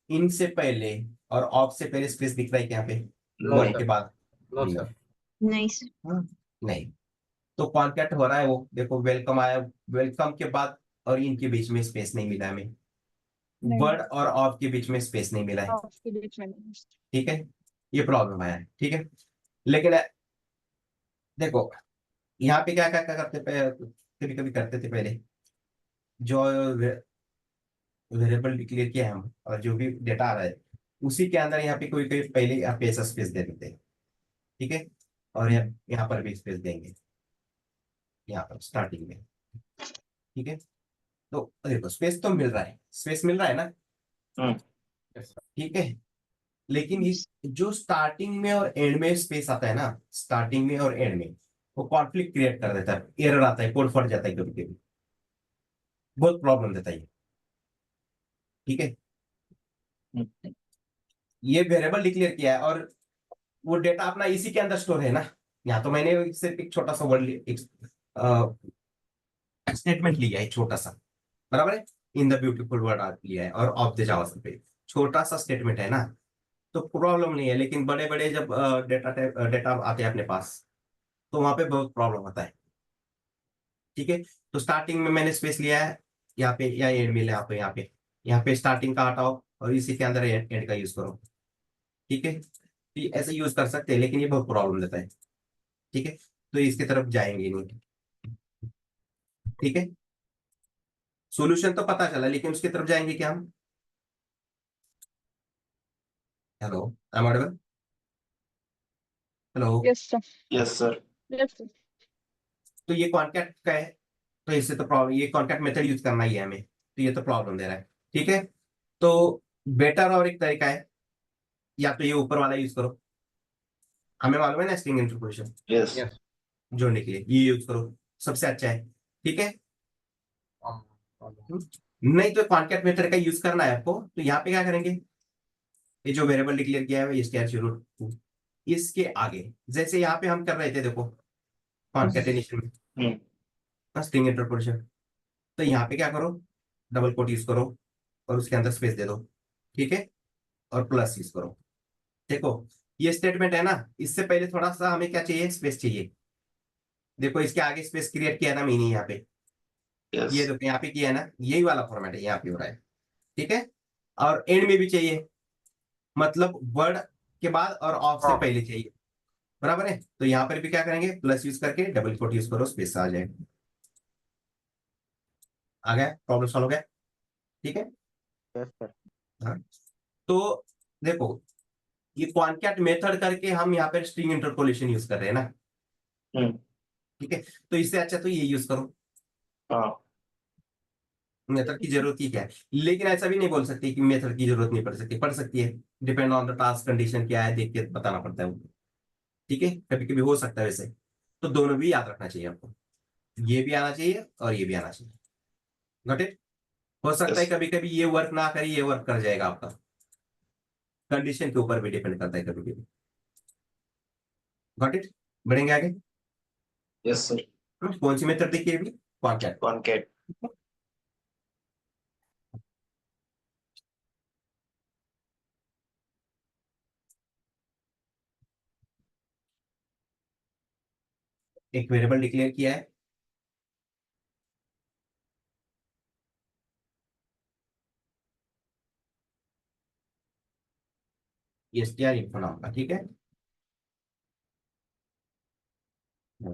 इनसे पहले और ऑफ से पहले स्पेस दिख रहा है क्या यहाँ पे, नो वन सर। के बाद? No sir. नहीं sir. हाँ, नहीं। तो कॉन्केट हो रहा है वो, देखो वेलकम आया, वेलकम के बाद और इनके बीच में स्पेस नहीं मिला हमें, नहीं। वर्ड और ऑफ के बीच में स्पेस नहीं मिला है, आपके बीच में नहीं। ठीक है। ये प्रॉब्लम आया है, ठीक है। लेकिन देखो यहाँ पे क्या क्या क्या करते, कभी कभी करते थे पहले, जो वेरिएबल डिक्लेयर किया है हम और जो भी डेटा आ रहा है उसी के अंदर यहाँ पे कोई कोई पहले यहाँ पे ऐसा स्पेस दे देते हैं, ठीक है। और यहाँ पर भी स्पेस देंगे, यहाँ पर स्टार्टिंग में, ठीक है। तो देखो स्पेस तो मिल रहा है, स्पेस मिल रहा है ना, ठीक है। लेकिन इस जो स्टार्टिंग में और एंड में स्पेस आता है ना, स्टार्टिंग में और एंड में, वो कॉन्फ्लिक्ट क्रिएट कर देता है, एरर आता है, कोड फट जाता है कभी कभी, बहुत प्रॉब्लम देता है ये, ठीक है। ये वेरिएबल डिक्लेयर किया है और वो डेटा अपना इसी के अंदर स्टोर है ना, यहाँ तो मैंने सिर्फ एक छोटा सा वर्ड, एक स्टेटमेंट लिया है छोटा सा, बराबर है, इन द ब्यूटीफुल वर्ड लिया है और ऑफ द जावास्क्रिप्ट, छोटा सा स्टेटमेंट है ना, तो प्रॉब्लम नहीं है। लेकिन बड़े बड़े जब डेटा आते हैं अपने पास, तो वहां पे बहुत प्रॉब्लम होता है, ठीक है। तो स्टार्टिंग में मैंने स्पेस लिया है यहाँ पे, या एंड में यहाँ पे, यहाँ पे स्टार्टिंग का हटाओ और इसी के अंदर एंड का यूज करो, ठीक है। तो ऐसे यूज कर सकते हैं, लेकिन ये बहुत प्रॉब्लम देता है, ठीक है। तो इसकी तरफ जाएंगे नहीं, ठीक है, सॉल्यूशन तो पता चला, लेकिन उसकी तरफ जाएंगे क्या हम? Hello, I am Audible? Hello. Yes, sir. Yes, sir. Yes, sir. तो ये कॉन्कैट का है, तो इससे तो प्रॉब्लम, ये कॉन्कैट मेथड यूज करना ही है हमें, तो ये तो प्रॉब्लम दे रहा है। ठीक है, तो बेटर और एक तरीका है, या तो ये ऊपर वाला यूज करो, हमें मालूम है ना स्ट्रिंग इंटरपोलेशन Yes. Yes. जोड़ने के लिए, ये यूज करो, सबसे अच्छा है। ठीक है, नहीं तो कॉन्कैट मेथड का यूज करना है आपको, तो यहाँ पे क्या करेंगे, ये जो वेरिएबल डिक्लेयर किया है str02, इसके आगे जैसे यहाँ पे हम कर रहे थे, देखो कॉन्कैटेनेशन में स्ट्रिंग इंटरपोलेशन, तो यहाँ पे क्या करो, डबल कोट यूज करो और उसके अंदर स्पेस दे दो। ठीक है, और प्लस यूज करो। देखो ये स्टेटमेंट है ना, इससे पहले थोड़ा सा हमें क्या चाहिए, स्पेस चाहिए। देखो इसके आगे स्पेस क्रिएट किया ना मैंने यहाँ पे, Yes. ये देखो यहाँ पे किया है ना, यही वाला फॉर्मेट है यहाँ पे हो रहा है। ठीक है, और एंड में भी चाहिए, मतलब वर्ड के बाद और ऑफ से हाँ। पहले चाहिए, बराबर है। तो यहाँ पर भी क्या करेंगे, प्लस यूज करके डबल कोट यूज करो, स्पेस आ जाएगा। आ गया, प्रॉब्लम सॉल्व हो गया। ठीक है, Yes, sir. हाँ। तो देखो ये कॉन्कैट मेथड करके हम यहाँ पर स्ट्रिंग इंटरपोलेशन यूज कर रहे हैं ना। हम्म। ठीक है, तो इससे अच्छा तो ये यूज करो, हाँ। मेथड की जरूरत ही क्या है। लेकिन ऐसा भी नहीं बोल सकते कि मेथड की जरूरत नहीं पड़ सकती, पड़ सकती है, depend on the task condition क्या है, देख के बताना पड़ता है उनको। ठीक है, कभी कभी हो सकता है वैसे, तो दोनों भी याद रखना चाहिए आपको, ये भी आना चाहिए और ये भी आना चाहिए। Got it? हो सकता है Yes. कभी कभी ये वर्क ना करे, ये वर्क कर जाएगा आपका, कंडीशन के ऊपर भी डिपेंड करता है कभी कभी। Got it? बढ़ेंगे आगे। Yes, sir. कौन सी मेथड देखिए अभी, कॉन्कैट। Concat. एक वेरिएबल डिक्लेयर किया है, ये str info नाम का। ठीक है,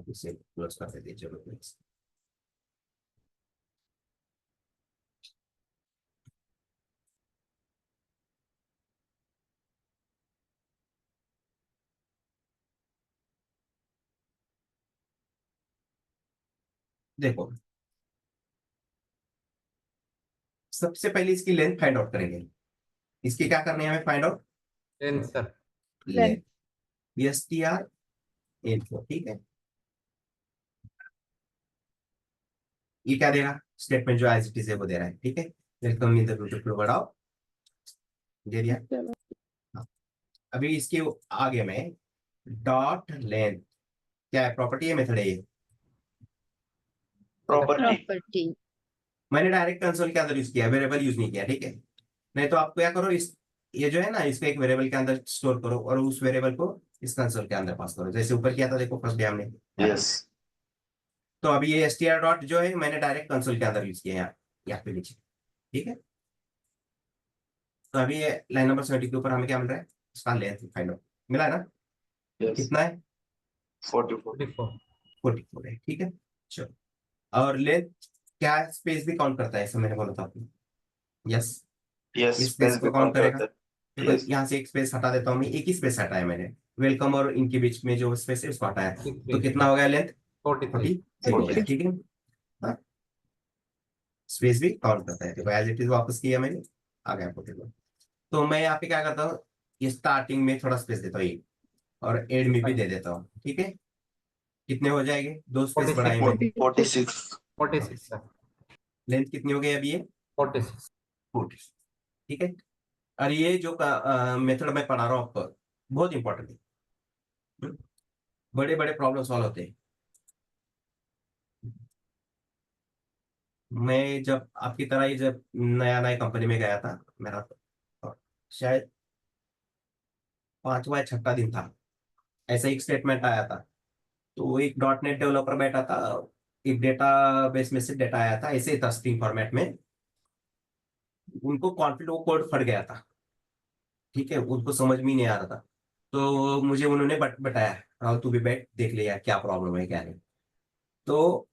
इसे क्लोज कर देते हैं, चलो please। देखो सबसे पहले इसकी लेंथ फाइंड आउट करेंगे, इसकी क्या करनी है हमें find out, Then, sir. Length, str info। ठीक है, ये क्या देगा, स्टेटमेंट जो एज इट इज है वो दे रहा है। ठीक है, welcome in the beautiful world of, दे दिया। हाँ। अभी इसके आगे में डॉट लेंथ क्या है, प्रॉपर्टी है, मेथड है ये, Property. प्रॉपर्टी। मैंने डायरेक्ट कंसोल के अंदर यूज किया, वेरिएबल यूज नहीं किया। ठीक है, नहीं तो आप क्या करो, इस ये जो है ना, इसको एक वेरिएबल के अंदर स्टोर करो और उस वेरिएबल को इस कंसोल के अंदर पास करो, जैसे ऊपर किया था देखो फर्स्ट डे हमने। Yes. तो अभी ये str डॉट जो है मैंने डायरेक्ट कंसोल के अंदर यूज किया है, यहाँ पे नीचे। ठीक है, तो अभी ये लाइन नंबर 70 के ऊपर हमें क्या मिल रहा है, इसका लेंथ फाइंड आउट मिला है ना, Yes. कितना है, 44. 44. 44 है। ठीक है, चलो, और लेंथ क्या स्पेस भी काउंट करता है, ऐसा मैंने बोला था आपको। Yes, Yes. इस स्पेस Space को भी काउंट count करेगा। करता है. देखो Yes. यहाँ से एक स्पेस हटा देता हूँ मैं, एक ही स्पेस हटाया मैंने, वेलकम और इनके बीच में जो स्पेस है उसको हटाया, तो 43. कितना हो गया लेंथ, 43. 43 हो गया। ठीक है, स्पेस भी काउंट करता है। देखो एज इट इज वापस किया मैंने, आ गया 44। तो मैं यहाँ पे क्या करता हूँ, ये स्टार्टिंग में थोड़ा स्पेस देता हूँ एक, और एंड में भी दे देता हूँ। ठीक है, कितने हो जाएंगे, दो स्पेस 46. बढ़ाए मैंने, 46. 46, sir. लेंथ कितनी हो गई अभी ये, 46. 40। ठीक है, और ये जो मेथड मैं पढ़ा रहा हूँ आपको, बहुत इंपॉर्टेंट है, बड़े बड़े प्रॉब्लम सॉल्व होते हैं। मैं जब आपकी तरह ही जब नया नया कंपनी में गया था, मेरा तो शायद 5वां या 6वां दिन था, ऐसा एक स्टेटमेंट आया था। तो एक डॉट नेट डेवलपर बैठा था, एक डेटा बेस में से डेटा आया था, ऐसे ही था स्ट्रिंग फॉर्मेट में, उनको कॉन्फ्लिक्ट, वो कोड फट गया था। ठीक है, उनको समझ में ही नहीं आ रहा था, तो मुझे उन्होंने बताया, राहुल तू भी बैठ देख ले यार क्या प्रॉब्लम है क्या नहीं। तो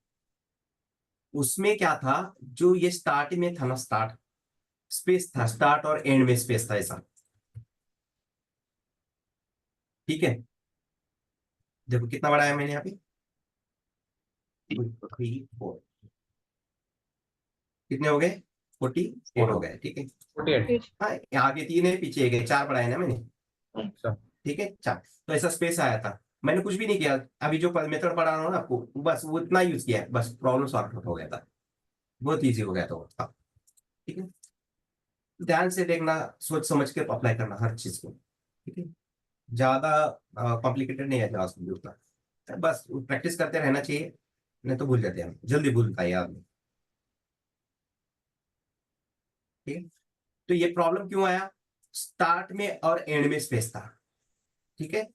उसमें क्या था, जो ये स्टार्ट में था ना, स्टार्ट स्पेस था, स्टार्ट और एंड में स्पेस था ऐसा। ठीक है, देखो कितना बढ़ाया मैंने यहाँ पे, 3 4, कितने हो गए, 48 हो गए। ठीक है, 48। हाँ आगे 3 है, पीछे 1 है, 4 बढ़ाए ना मैंने। अच्छा, ठीक है, 4। तो ऐसा स्पेस आया था, मैंने कुछ भी नहीं किया। अभी जो मेथड पढ़ा रहा हूँ ना आपको, बस वो इतना यूज किया है, बस प्रॉब्लम सॉल्व आउट हो गया था, बहुत इजी हो गया था वो। हाँ, ठीक है, ध्यान से देखना, सोच समझ के अप्लाई करना हर चीज को। ठीक है, ज्यादा कॉम्प्लिकेटेड नहीं है जावास्क्रिप्ट उतना, बस प्रैक्टिस करते रहना चाहिए, नहीं तो भूल जाते हैं हम, जल्दी भूलता है आदमी। ठीक है, तो ये प्रॉब्लम क्यों आया, स्टार्ट में और एंड में स्पेस था। ठीक है,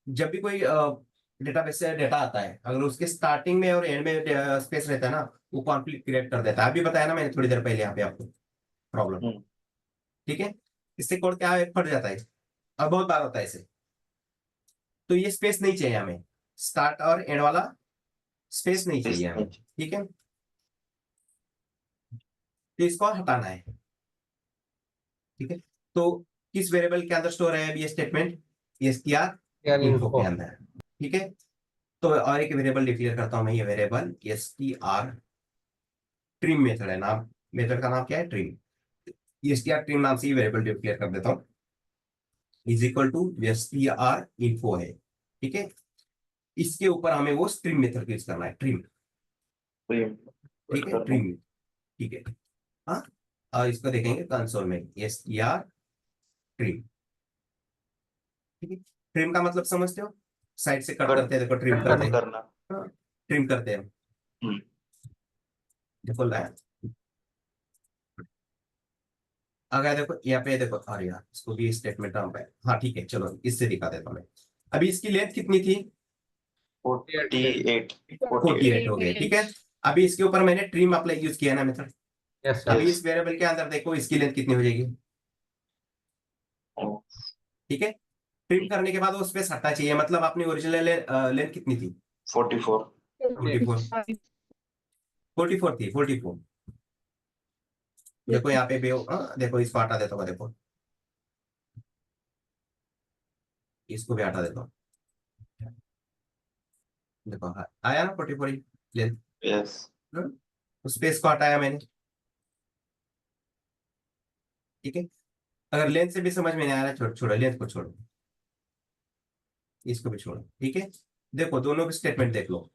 जब भी कोई डेटाबेस से डेटा आता है, अगर उसके स्टार्टिंग में और एंड में स्पेस रहता है ना, वो कॉन्फ्लिक्ट क्रिएट कर देता है। अभी बताया ना मैंने थोड़ी देर पहले यहाँ पे आपको प्रॉब्लम। हम्म। ठीक है, इससे कोड क्या है, फट जाता है, और बहुत बार होता है इसे। तो ये स्पेस नहीं चाहिए हमें, स्टार्ट और एंड वाला स्पेस नहीं चाहिए हमें। ठीक है, तो इसको हटाना है। ठीक है, तो किस वेरिएबल के अंदर स्टोर है अभी ये स्टेटमेंट, str यार इन्फो के इनको अंदर। ठीक है, तो और एक वेरिएबल डिक्लेयर करता हूं मैं, ये वेरिएबल str ट्रिम मेथड है नाम, मेथड का नाम क्या है, ट्रिम। str ट्रिम नाम से ये वेरिएबल डिक्लेयर कर देता हूँ, is equal to str info है। ठीक है, इसके ऊपर हमें वो स्ट्रिंग मेथड यूज करना है, ट्रिम। ठीक है, ट्रिम। ठीक है, हाँ, और इसको देखेंगे कंसोल में, str ट्रिम। ठीक है, ट्रिम का मतलब समझते हो, साइड से कट करते हैं, देखो ट्रिम कट करते हैं, करना। ट्रिम करते हैं। हम्म। देखो लाया, अगर देखो यहाँ पे देखो, अरे यार इसको भी स्टेटमेंट नाम पे, हाँ ठीक है, चलो इससे दिखा देता हूँ मैं। अभी इसकी लेंथ कितनी थी, 48 48 हो गए। ठीक है, अभी इसके ऊपर मैंने ट्रिम अप्लाई यूज किया ना मेथड, यस अभी सर। इस वेरिएबल के अंदर देखो इसकी लेंथ कितनी हो जाएगी। ठीक है, ट्रिम करने के बाद वो स्पेस हटना चाहिए, मतलब अपनी ओरिजिनल लेंथ कितनी थी, 44 44, 44 थी, 44। देखो यहाँ पे भी देखो इसको हटा देता हूँ, देखो इसको भी हटा देता हूँ, देखो आया ना 44 लेंथ, यस स्पेस को हटाया मैंने। ठीक है, अगर लेंथ से भी समझ में नहीं आ रहा है, छोड़ो लेंथ को छोड़ो, इसको भी छोड़ो। ठीक है, देखो दोनों स्टेटमेंट देख लो,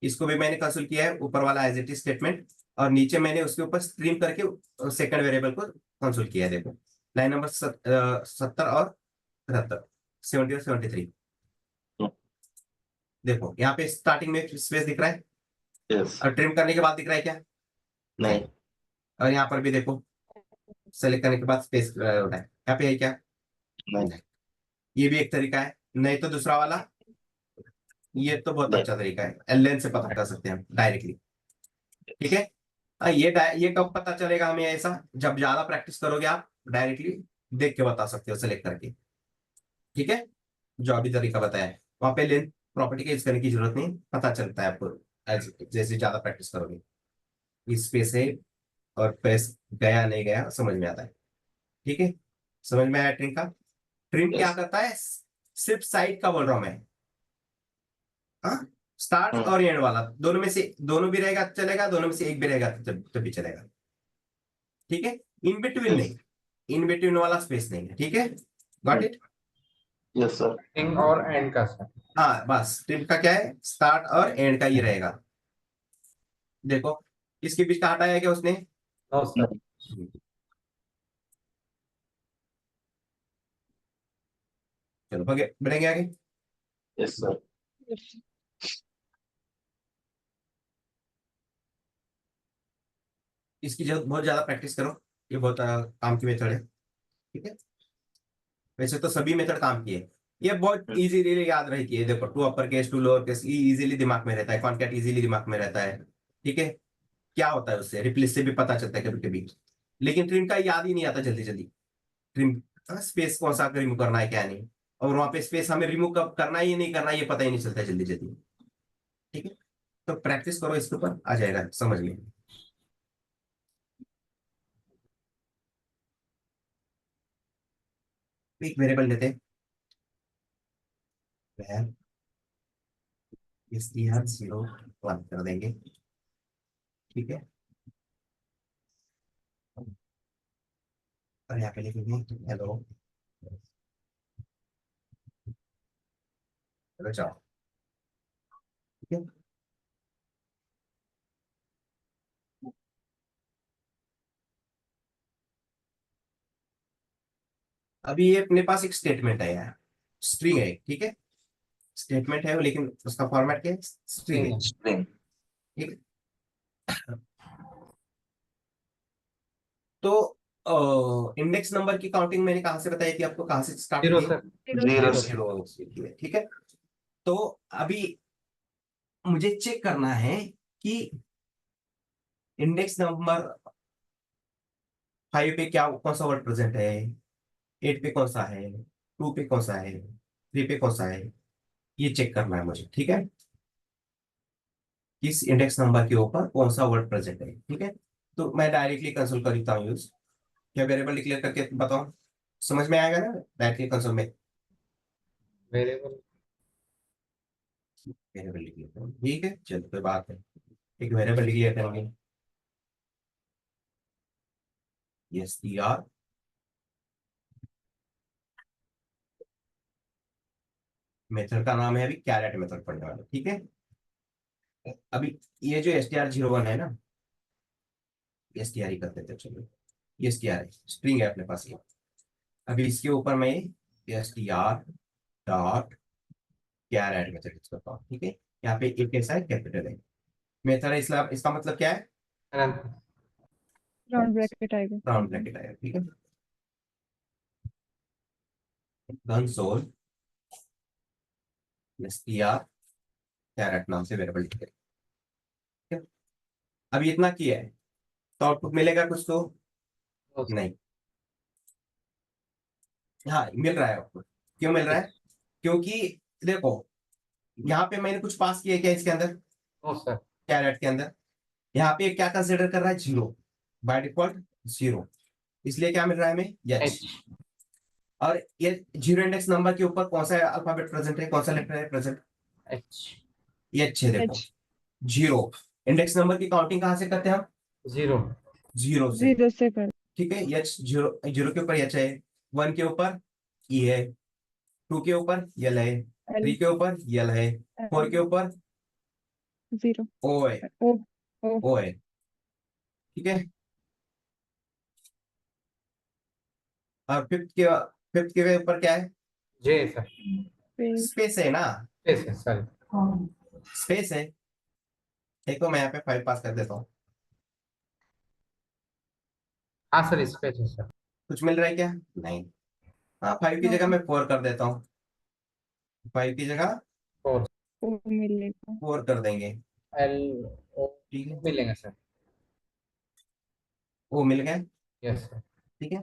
इसको भी मैंने कंसोल किया है, ऊपर वाला एज इट इज स्टेटमेंट, और नीचे मैंने उसके ऊपर स्ट्रीम करके सेकंड वेरिएबल को कंसोल किया है। देखो लाइन नंबर 70 और 73, 70 और 73। देखो यहाँ पे स्टार्टिंग में स्पेस दिख रहा है, यस और ट्रिम करने के बाद दिख रहा है क्या, नहीं और यहाँ पर भी देखो सेलेक्ट करने के बाद स्पेस होता है, यहाँ पे है क्या, नहीं नहीं। ये भी एक तरीका है, नहीं तो दूसरा वाला, ये तो बहुत नहीं अच्छा तरीका है, एल से पता कर सकते हैं हम डायरेक्टली। ठीक है, ये कब पता चलेगा हमें ऐसा, जब ज्यादा प्रैक्टिस करोगे आप डायरेक्टली देख के बता सकते हो सेलेक्ट करके। ठीक है, जो अभी तरीका बताया है, वहां पे लेंथ प्रॉपर्टी का यूज करने की जरूरत नहीं, पता चलता है आपको जैसे ज्यादा प्रैक्टिस करोगे, इस स्पेस है और स्पेस गया नहीं गया समझ में आता है। ठीक है, समझ में आया ट्रिम का, ट्रिम क्या यस करता है, सिर्फ साइड का बोल रहा हूं मैं, हाँ, स्टार्ट और एंड वाला दोनों में से, दोनों भी रहेगा तो चलेगा, दोनों में से एक भी रहेगा तो भी चलेगा। ठीक है, इन बिटवीन नहीं, इन बिटवीन वाला स्पेस नहीं है। ठीक है, got it. Yes sir starting और एंड का सर। हाँ बस, ट्रिम का क्या है, स्टार्ट और एंड का ही रहेगा। देखो इसके बीच का हटाया क्या उसने, नो सर। चलो बढ़ेंगे आगे। यस सर इसकी बहुत ज्यादा प्रैक्टिस करो, ये बहुत काम की मेथड है। ठीक है, वैसे तो सभी मेथड काम की है, ये बहुत इजीली याद रहती है। देखो to upper case to lower case easily दिमाग में रहता है, कॉन्कैट इजीली दिमाग में रहता है। ठीक है, क्या होता है उससे, रिप्लेस से भी पता चलता है कभी कभी, लेकिन ट्रिम का याद ही नहीं आता जल्दी जल्दी। ट्रिम स्पेस कौन सा रिमूव करना है क्या नहीं, और वहां पे स्पेस हमें रिमूव कब करना है ये नहीं करना है, ये पता ही नहीं चलता जल्दी जल्दी। ठीक है, तो प्रैक्टिस करो, इसके ऊपर आ जाएगा समझ में। एक वेरिएबल लेते हैं, वैर इसकी हर 0 1 कर देंगे, ठीक है। और यहाँ पे लिखेंगे हेलो, हेलो जाओ, ठीक है। अभी ये अपने पास एक स्टेटमेंट है यार, स्ट्रिंग है, ठीक है। स्टेटमेंट है वो, लेकिन उसका फॉर्मेट क्या है, स्ट्रिंग है, String. ठीक है। तो इंडेक्स नंबर की काउंटिंग मैंने कहाँ से बताई थी आपको, कहाँ से स्टार्ट जीरो होती है, सर। Zero. जीरो से होती है, ठीक है। तो अभी मुझे चेक करना है कि इंडेक्स नंबर 5 पे क्या कौन सा वर्ड प्रेजेंट है, 8 पे कौन सा है, 2 पे कौन सा है, 3 पे कौन सा है, ये चेक करना है मुझे, ठीक है। किस इंडेक्स नंबर के ऊपर कौन सा वर्ड प्रेजेंट है, ठीक है। तो मैं डायरेक्टली कंसोल करता हूँ यूज, क्या वेरिएबल डिक्लेयर करके बताओ, समझ में आएगा ना डायरेक्टली कंसोल में। वेरिएबल वेरिएबल डिक्लेयर करो, ठीक है, चलो कोई बात है। एक वेरिएबल डिक्लेयर करेंगे, str, मेथड का नाम है अभी कैरेट मेथड पढ़ने वाला, ठीक है। अभी ये जो str01 है ना, str ही करते थे, चलो ये str है, स्ट्रिंग है अपने पास ये। अभी इसके ऊपर मैं str dot caret method use करता हूँ, ठीक है। यहाँ पे एक कैसा है, कैपिटल है मेथड है, इसका मतलब क्या है, राउंड ब्रैकेट आएगा। राउंड ब्रैकेट आएगा, ठीक है। कंसोल str कैरेट नाम से वेरिएबल डिक्लेयर, ठीक है। अभी इतना किया है तो आउटपुट मिलेगा कुछ तो नहीं, हाँ मिल रहा है आउटपुट। क्यों मिल रहा है, क्योंकि देखो यहाँ पे मैंने कुछ पास किया क्या इसके अंदर, नो सर। कैरेट के अंदर, यहाँ पे क्या कंसिडर कर रहा है, 0 बाय डिफॉल्ट 0, इसलिए क्या मिल रहा है हमें, एच। एच। और ये 0 इंडेक्स नंबर के ऊपर कौन सा अल्फाबेट प्रेजेंट है, कौन सा लेटर है प्रेजेंट, एच। ये अच्छे देखो, एच 0। इंडेक्स नंबर की काउंटिंग कहाँ से करते हैं हम, जीरो। 0 से, जीरो से कर। ठीक है। एच 0, 0 के ऊपर एच है, 1 के ऊपर ई है, 2 के ऊपर यल है, एल 3 के ऊपर यल है, 4 के ऊपर जीरो ओ है, ओ ओ ओ है, ठीक है। और फिफ्थ के ऊपर क्या है, जे सर। पे स्पेस है ना, एस है सर। स्पेस है। देखो मैं यहाँ पे 5 पास कर देता हूँ, हाँ सर, इस पे है सर। कुछ मिल रहा है क्या, नहीं। हाँ 5 की जगह मैं 4 कर देता हूँ, 5 की जगह फोर। ओ मिलेगा। 4 कर देंगे, एल ओ ठीक है। मिलेंगे सर। वो मिल गया, यस सर। ठीक है।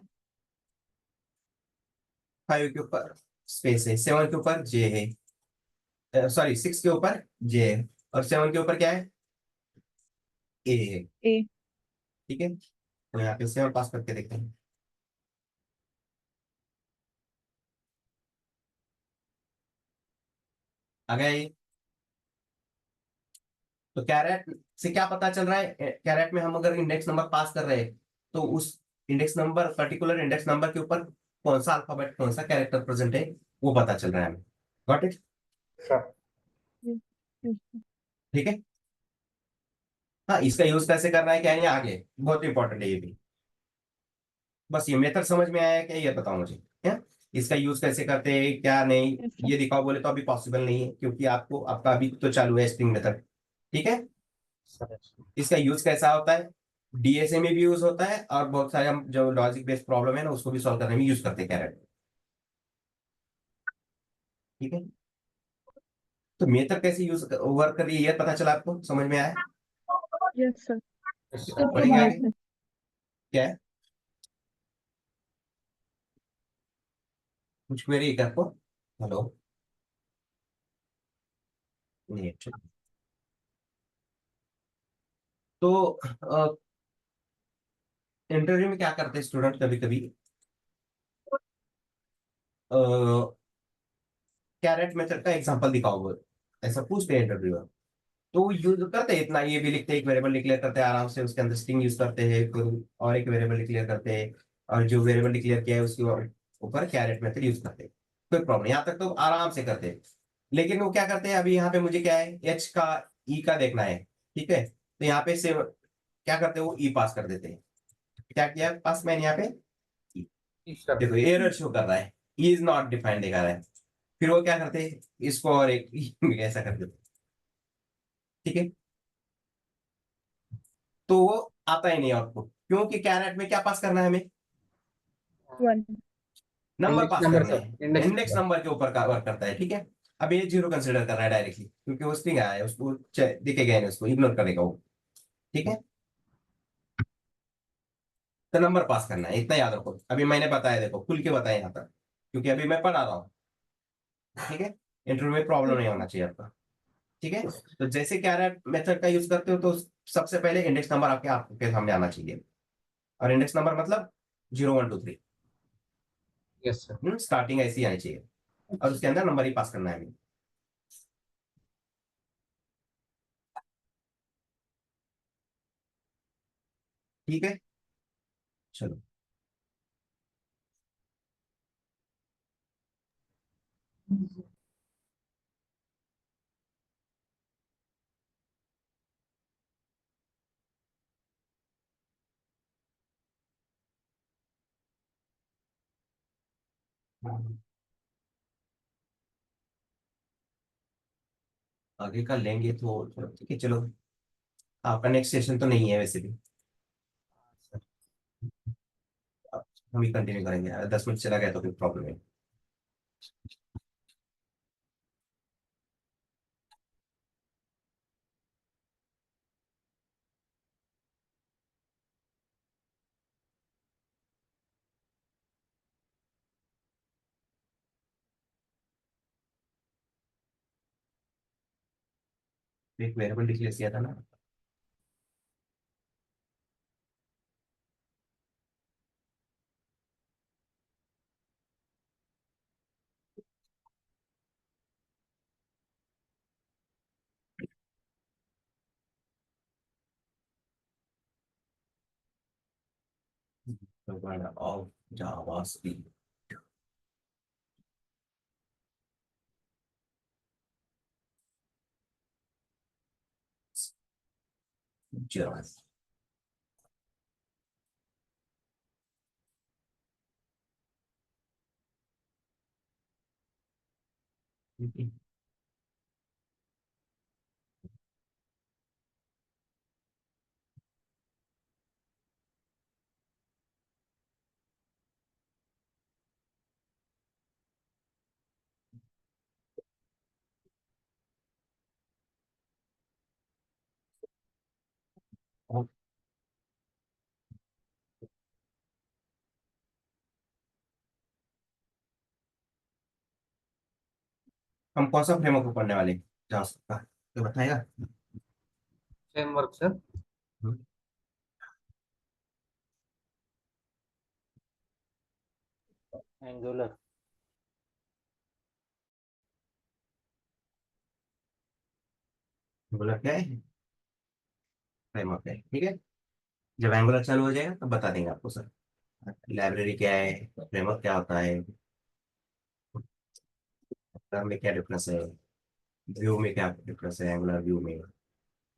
5 के ऊपर स्पेस है, 7 के ऊपर जे है, सॉरी 6 के ऊपर जे है, और 7 के ऊपर क्या है, ए है, ए ठीक है। तो यहाँ पे 7 पास करके देखते हैं, आ गया ये। तो कैरेट से क्या पता चल रहा है, कैरेट में हम अगर इंडेक्स नंबर पास कर रहे हैं तो उस index number, particular index number के ऊपर कौन सा अल्फाबेट, कौन सा कैरेक्टर प्रेजेंट है, वो पता चल रहा है हमें। Got it, sir. ठीक है। हाँ इसका यूज कैसे करना है क्या है, ये आगे बहुत इंपॉर्टेंट है ये भी। बस ये मेथड समझ में आया क्या, ये बताओ मुझे, क्या इसका यूज कैसे करते हैं क्या नहीं, यस सर। ये दिखाओ बोले तो अभी पॉसिबल नहीं है, क्योंकि आपको आपका अभी तो चालू है स्ट्रिंग मेथड, ठीक है। सर। इसका यूज कैसा होता है, डीएसए में भी यूज होता है, और बहुत सारे हम जो लॉजिक बेस्ड प्रॉब्लम है ना उसको भी सॉल्व करने में यूज करते हैं कैरेट, ठीक है। तो मेथड कैसे यूज वर्क कर रही है ये पता चला आपको, समझ में आया, यस सर। Yes sir. बढ़ेंगे आगे, क्या है, कुछ क्वेरी है आपको, हेलो, नहीं अच्छा। तो इंटरव्यू में क्या करते हैं स्टूडेंट, कभी कभी कैरेट मेथड का एग्जांपल दिखाओ, ऐसा पूछते हैं इंटरव्यूअर। तो यूज करते हैं इतना, ये भी लिखते हैं, एक वेरिएबल डिक्लेयर करते हैं आराम से, उसके अंदर स्ट्रिंग यूज करते हैं, फिर और एक वेरिएबल डिक्लेयर करते हैं, और जो वेरिएबल डिक्लेयर किया है उसके ऊपर कैरेट मेथड यूज करते हैं। कोई प्रॉब्लम, यहाँ तक तो आराम से करते हैं। लेकिन वो क्या करते हैं, अभी यहाँ पे मुझे क्या है, एच का ई का देखना है, ठीक है, तो यहाँ पे से क्या करते हैं, वो ई पास कर देते हैं। क्या किया पास मैंने यहाँ पे, E। देखो एरर शो कर रहा है, ई इज नॉट डिफाइंड दिखा रहा है। फिर वो क्या करते हैं, इसको और एक ऐसा कर देते हैं, ठीक है। तो वो आता ही नहीं आउटपुट, क्योंकि कैरेट में क्या पास करना है हमें, 1. नंबर इंडेक्स पास नंबर करने सर, हैं, इंडेक्स नंबर के ऊपर का वर्क करता है, ठीक है। अब ये जीरो कंसिडर कर रहा है डायरेक्टली, क्योंकि वो स्ट्रिंग आया है, उसको दिखेगा नहीं, उसको इग्नोर करेगा वो, ठीक है। तो नंबर पास करना है, इतना याद रखो। अभी मैंने बताया, देखो खुल के बताया यहाँ तक, क्योंकि अभी मैं पढ़ा रहा हूँ, ठीक है। इंटरव्यू में प्रॉब्लम नहीं होना चाहिए आपका, ठीक है। तो जैसे कैरेट मेथड का यूज करते हो, तो सबसे पहले इंडेक्स नंबर आपके सामने आना चाहिए, और इंडेक्स नंबर मतलब 0 1 2 3, यस सर। स्टार्टिंग ऐसी आनी चाहिए, और उसके अंदर नंबर ही पास करना है हमें, ठीक है। चलो, आगे का लेंगे तो चलो, ठीक है, चलो। आपका नेक्स्ट सेशन तो नहीं है वैसे भी, अब हम ही कंटिन्यू करेंगे, 10 मिनट चला गया तो कोई प्रॉब्लम है। एक वेरिएबल डिक्लेयर किया था ना, ऑफ जावास्क्रिप्ट, हम कौन सा फ्रेमवर्क को पढ़ने वाले जावास्क्रिप्ट का, तो बताएगा। Framework sir, angular. बोला क्या है, फ्रेमवर्क है, ठीक है। जब एंगुलर चालू हो जाएगा तब बता देंगे आपको सर, लाइब्रेरी क्या है, फ्रेमवर्क क्या होता है, एंगुलर में क्या डिफरेंस है, व्यू में क्या डिफरेंस है, एंगुलर व्यू में,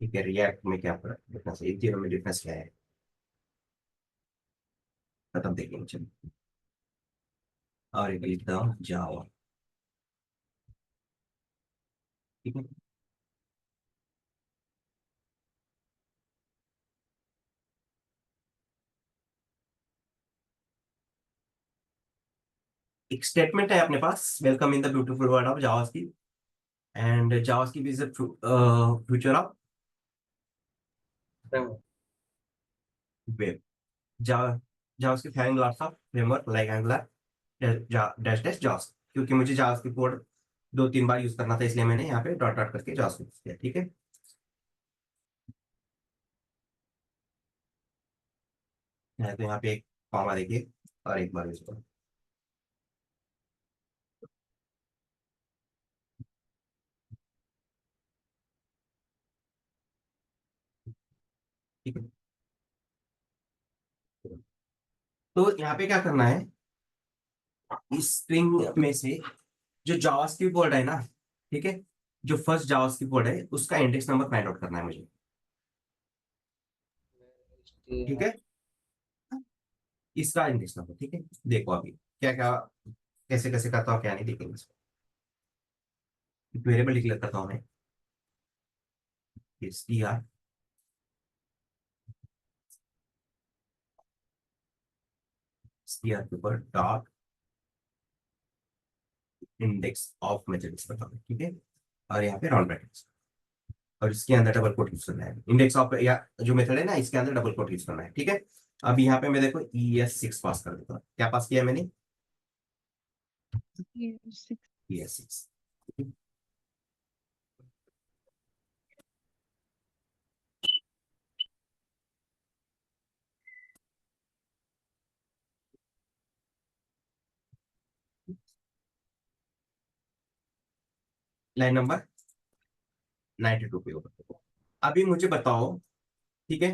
ठीक है, रिएक्ट में क्या डिफरेंस है, इन तीनों में डिफरेंस क्या है, खत्म देखेंगे चलो। और एक लिखता हूँ जावा, ठीक है। एक स्टेटमेंट है अपने पास, welcome in the beautiful world of JavaScript, and JavaScript is the future of framework. Web. Java JavaScript having lots of framework like Angular dash dash JavaScript, क्योंकि मुझे JavaScript कोड 2 3 बार यूज करना था, इसलिए मैंने यहाँ पे डॉट डॉट करके JavaScript किया, ठीक है। है तो यहाँ पे एक कॉमा देखिए और एक बार इसको, ठीक है। तो यहाँ पे क्या करना है, इस स्ट्रिंग में से जो जावास्क्रिप्ट वर्ड है ना, ठीक है, जो फर्स्ट जावास्क्रिप्ट वर्ड है उसका इंडेक्स नंबर फाइंड आउट करना है मुझे, ठीक है, इसका इंडेक्स नंबर, ठीक है। देखो अभी क्या क्या कैसे कैसे करता हूँ, क्या नहीं देखेंगे इसको। वेरिएबल डिक्लेयर करता हूँ मैं, str str के ऊपर डॉट इंडेक्स ऑफ मेथड्स करता हूँ, ठीक है, और यहाँ पे राउंड ब्रैकेट्स, और इसके अंदर डबल कोट यूज करना है, इंडेक्स ऑफ या जो मेथड है ना इसके अंदर डबल कोट यूज करना है, ठीक है। अब यहाँ पे मैं देखो ES6 पास कर देता हूँ, क्या पास किया मैंने, Yes. ES6। लाइन नंबर 92 पे होगा। अभी मुझे बताओ, ठीक है,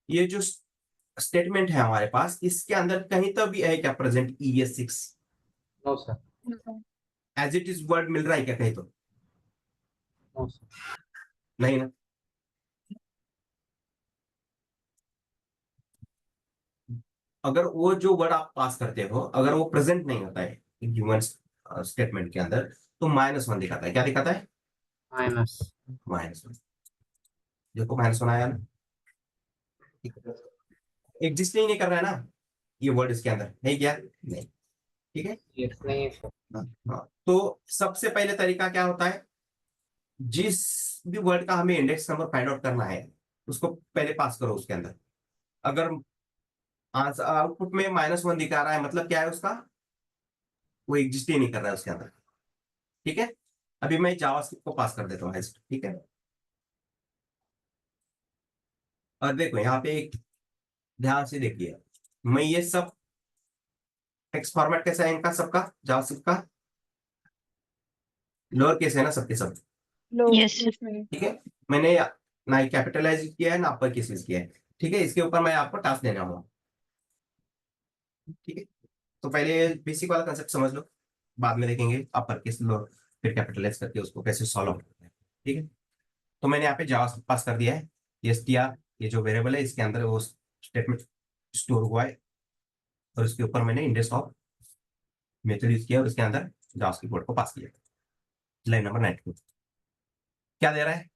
ये जो स्टेटमेंट है हमारे पास, इसके अंदर कहीं तो भी है क्या present ES6? No sir, No. As it is word मिल रहा है क्या कहीं तो? No sir. नहीं ना। अगर वो जो वर्ड आप पास करते हो अगर वो प्रेजेंट नहीं होता है गिवन स्टेटमेंट के अंदर, तो -1 दिखाता है, क्या दिखाता है? माइनस। -1। देखो -1 आया ना, एग्जिस्ट ही नहीं कर रहा है ना ये वर्ड इसके अंदर, नहीं क्या, नहीं, ठीक है। यस, नहीं है सर। हाँ, तो सबसे पहले तरीका क्या होता है, जिस भी वर्ड का हमें इंडेक्स नंबर फाइंड आउट करना है उसको पहले पास करो उसके अंदर। अगर आंसर आउटपुट में -1 दिखा रहा है मतलब क्या है उसका, वो एग्जिस्ट ही नहीं कर रहा है उसके अंदर, ठीक है। अभी मैं जावास्क्रिप्ट को पास कर देता हूँ ऐसे, ठीक है। और देखो यहाँ पे एक ध्यान से देखिए, मैं ये सब टेक्स्ट फॉर्मेट कैसा है इनका सबका, जावास्क्रिप्ट का लोअर केस है ना सबके सब, Low. Yes. ठीक है। मैंने ना कैपिटलाइज किया है ना अपर केसेस किया है, ठीक है। इसके ऊपर मैं आपको टास्क देना होगा, ठीक है। तो पहले बेसिक वाला कंसेप्ट समझ लो, बाद में देखेंगे अपर केस लोअर फिर कैपिटलाइज करके उसको कैसे सॉल्व करते हैं, ठीक है। तो मैंने यहाँ पे जावा पास कर दिया है, ये str, ये जो वेरिएबल है इसके अंदर वो स्टेटमेंट स्टोर हुआ है, और इसके ऊपर मैंने इंडेक्स ऑफ मेथड यूज किया और इसके अंदर जावास्क्रिप्ट कोड को पास किया। लाइन नंबर 92 क्या दे रहा है?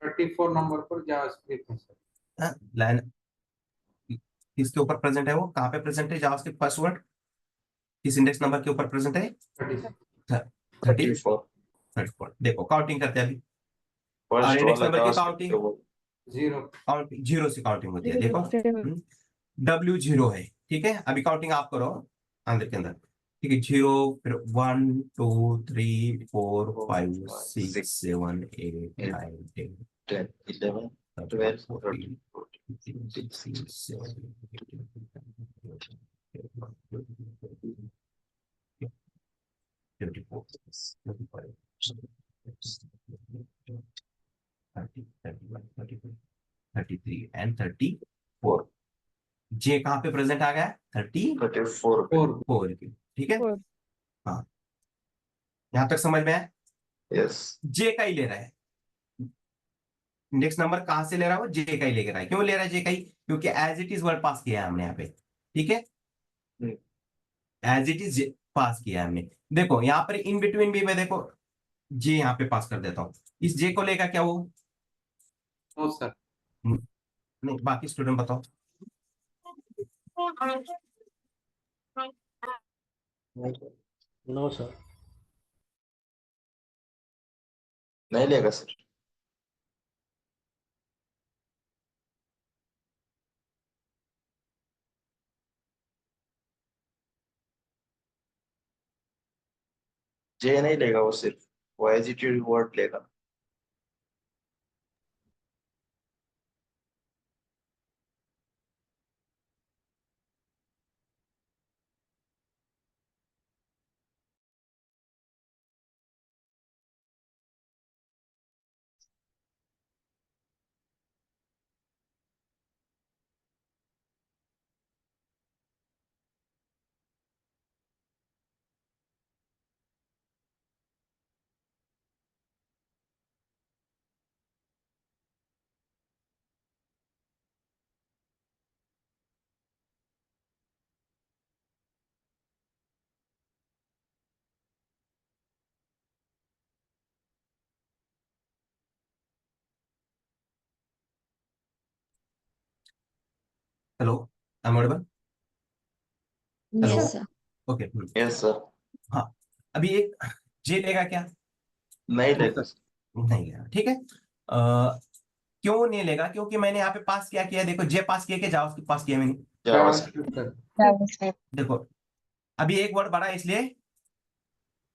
34 नंबर पर जावास्क्रिप्ट है सर। लाइन किसके ऊपर प्रेजेंट है, वो कहाँ पे प्रेजेंट है जावास्क्रिप्ट फर्स्ट वर्ड, किस इंडेक्स नंबर के ऊपर प्रेजेंट है? 36। 34। 34 देखो काउंटिंग करते हैं अभी, और फर्स्ट इंडेक्स वाला नंबर की जावास्क्रिप्ट काउंटिंग है वो। 0। काउंटिंग जीरो से काउंटिंग होती है, देखो Zero. W0 है, ठीक है। अभी काउंटिंग आप करो अंदर के अंदर, ठीक है, 0 फिर 1 2 3 4 5 6 7 8 9 10 10 11 12 13 14 16 24 25 30 31 32 33 एंड 34। जे कहाँ पे प्रेजेंट आ गया? 34 4। की, ठीक है। 4. हाँ, यहां तक समझ में आया? यस जे का ही ले रहा है, इंडेक्स नंबर कहां से ले रहा है वो जे का ही ले रहा है। क्यों ले रहा है जे का ही? क्योंकि एज इट इज वर्ड पास किया है हमने यहाँ पे, ठीक है, एज इट इज पास किया है हमने। देखो यहाँ पर इन बिटवीन भी मैं देखो जे यहाँ पे पास कर देता हूँ, इस जे को लेगा क्या वो? No sir. नहीं, बाकी स्टूडेंट बताओ। No sir. नहीं लेगा सर। जे नहीं लेगा वो, सिर्फ वो एज इट इज वर्ड लेगा। Hello, I am audible? Yes Hello? Sir. Okay. Yes, sir. हाँ, अभी एक जे लेगा क्या? नहीं लेगा sir. नहीं लेगा, ठीक है। क्यों नहीं लेगा? क्योंकि मैंने यहाँ पे पास क्या किया, देखो जे पास किया, जावा पास किया मैंने। JavaScript. सर। JavaScript. देखो अभी एक वर्ड बढ़ा है, इसलिए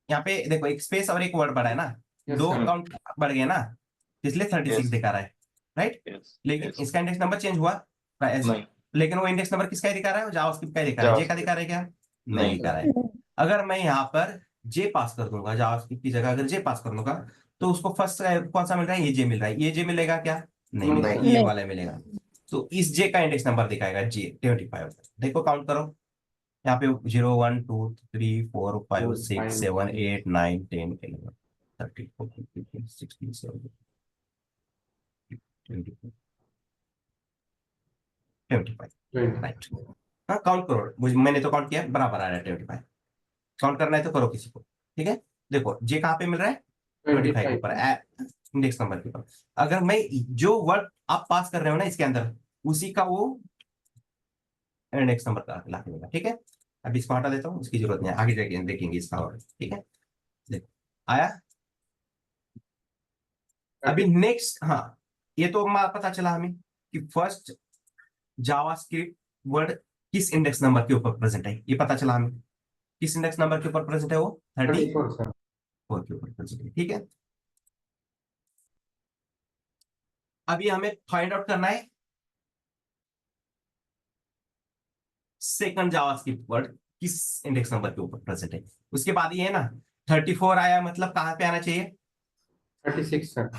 यहाँ पे देखो एक स्पेस और एक वर्ड बढ़ा है ना, Yes, दो sir. काउंट बढ़ गया ना, इसलिए 36 Yes. दिखा रहा है, राइट। Yes. लेकिन Yes. इसका इंडेक्स नंबर चेंज हुआ, नहीं. लेकिन वो इंडेक्स नंबर किसका दिखा रहा है? वो जावास्क्रिप्ट का दिखा रहा है। जे का JavaScript. दिखा रहा है क्या? नहीं नहीं. दिखा रहा है। अगर मैं यहाँ पर जे पास कर दूंगा, जावास्क्रिप्ट की जगह अगर जे पास कर दूंगा, तो उसको फर्स्ट कौन सा मिल रहा है? ये जे मिल रहा है। ये जे मिलेगा क्या? नहीं मिलेगा, नहीं. ये नहीं. वाला मिलेगा। तो इस जे का इंडेक्स नंबर दिखाएगा जे 25। देखो काउंट करो, यहाँ पे 0 1 2 3 4 5 6 7 8 9 10 11 13 14 15 16 17 24 25, 20. राइट। हाँ काउंट करो, मैंने तो काउंट किया, बराबर आ रहा है 25। काउंट करना है तो करो किसी को, ठीक है। देखो जे कहाँ पे मिल रहा है? 25 के 25. ऊपर, इंडेक्स नंबर के ऊपर। अगर मैं जो वर्ड आप पास कर रहे हो ना इसके अंदर, उसी का वो इंडेक्स नंबर का ला के देगा, ठीक है। अभी इसको हटा देता हूँ, इसकी जरूरत नहीं है, आगे जाके देखेंगे इसका और, ठीक है। देखो आया। अभी नेक्स्ट, हाँ, ये तो पता चला हमें कि फर्स्ट जावास्क्रिप्ट वर्ड किस इंडेक्स नंबर के ऊपर प्रेजेंट है, ये पता चला हमें। किस इंडेक्स नंबर के ऊपर प्रेजेंट है? वो 34 34 सर. के ऊपर प्रेजेंट है, ठीक है। अभी हमें फाइंड आउट करना है सेकंड जावास्क्रिप्ट वर्ड किस इंडेक्स नंबर के ऊपर प्रेजेंट है। उसके बाद ये है ना 34 आया, मतलब कहाँ पे आना चाहिए? 36 सर.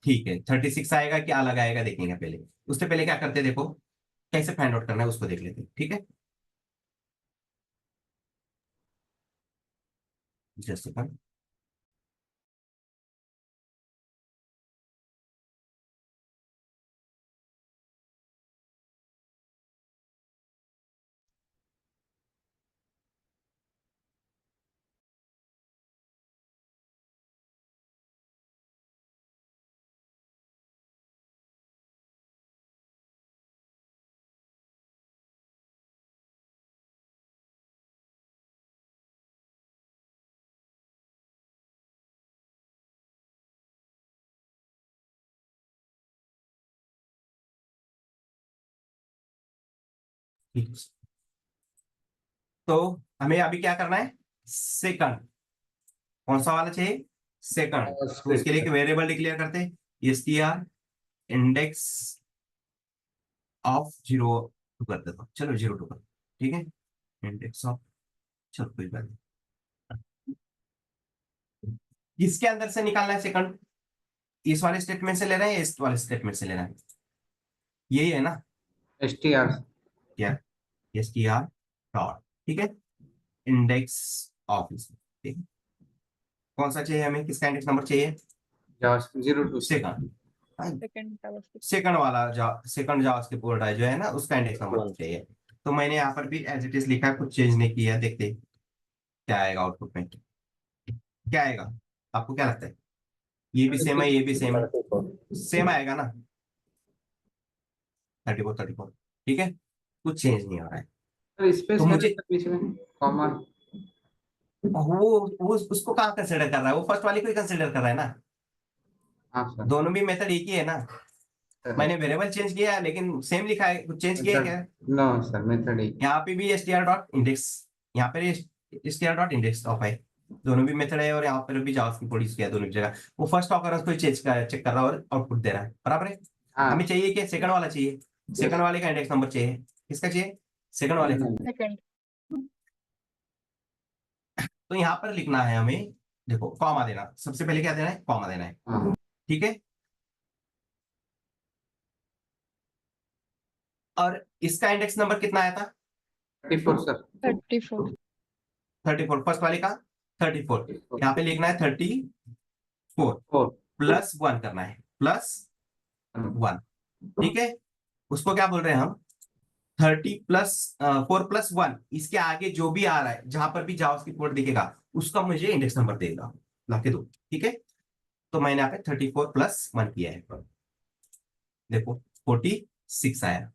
ठीक है, 36 आएगा क्या अलग आएगा देखेंगे पहले। उससे पहले क्या करते हैं, देखो कैसे फाइंड आउट करना है उसको देख लेते हैं, ठीक है। Just second. ठीक है। तो हमें अभी क्या करना है? सेकंड, कौन सा वाला चाहिए? सेकंड। तो उसके लिए एक वेरिएबल डिक्लेयर करते हैं, str इंडेक्स ऑफ 0 टू कर देता हूँ, चलो 0 टू कर, ठीक है। इंडेक्स ऑफ, चलो कोई बात नहीं। इसके अंदर से निकालना है सेकंड, इस वाले स्टेटमेंट से ले रहे हैं या इस वाले स्टेटमेंट से ले रहे हैं? यही है ना, STR. क्या? str डॉट, ठीक है, इंडेक्स ऑफ, ठीक है। कौन सा चाहिए हमें, किसका इंडेक्स नंबर चाहिए? JavaScript 02 sir. Second. second JavaScript. Second वाला सेकंड जावास्क्रिप्ट वर्ड है जो है ना, उसका इंडेक्स नंबर चाहिए। तो मैंने यहाँ पर भी एज इट इज लिखा है, कुछ चेंज नहीं किया है, देखते हैं क्या आएगा आउटपुट में। क्या आएगा आपको क्या लगता है? ये भी सेम है, ये भी सेम है, सेम आएगा ना, 34 ठीक है, कुछ चेंज नहीं हो रहा है। सर स्पेस तो है ना मुझे सर बीच में, कॉमा. वो उसको कहाँ कंसिडर कर रहा है? वो फर्स्ट वाली को ही कंसिडर कर रहा है ना, हाँ सर. दोनों भी मेथड एक ही है ना। मैंने वेरिएबल चेंज किया है लेकिन सेम लिखा है, कुछ चेंज किया है क्या? नो सर, मेथड ही. यहाँ पे भी str डॉट इंडेक्स, यहाँ पे str डॉट इंडेक्स ऑफ है, दोनों भी मेथड है, और यहाँ पर भी जावास्क्रिप्ट कोड यूज किया है दोनों की जगह। वो फर्स्ट ऑकरेंस को चेक कर रहा है और आउटपुट दे रहा है, बराबर है। हाँ. हमें चाहिए कि सेकंड वाला चाहिए, सेकंड वाले का इंडेक्स नंबर चाहिए, किसका चाहिए? सेकंड वाले का। Second. तो यहाँ पर लिखना है हमें, देखो कॉमा देना, सबसे पहले क्या देना है? कॉमा देना है, हाँ. ठीक है। और इसका इंडेक्स नंबर कितना आया था? 34 सर. 34. 34, फर्स्ट वाले का 34। यहाँ पे लिखना है 34 4. प्लस 1 करना है, प्लस 1, ठीक है। उसको क्या बोल रहे हैं हम? 30 प्लस 4 प्लस 1, इसके आगे जो भी आ रहा है, जहां पर भी जावास्क्रिप्ट कोड दिखेगा, उसका मुझे इंडेक्स नंबर देगा, लाके दो, ठीक है। तो मैंने यहाँ पे 34 प्लस 1 किया है, देखो 46 आया,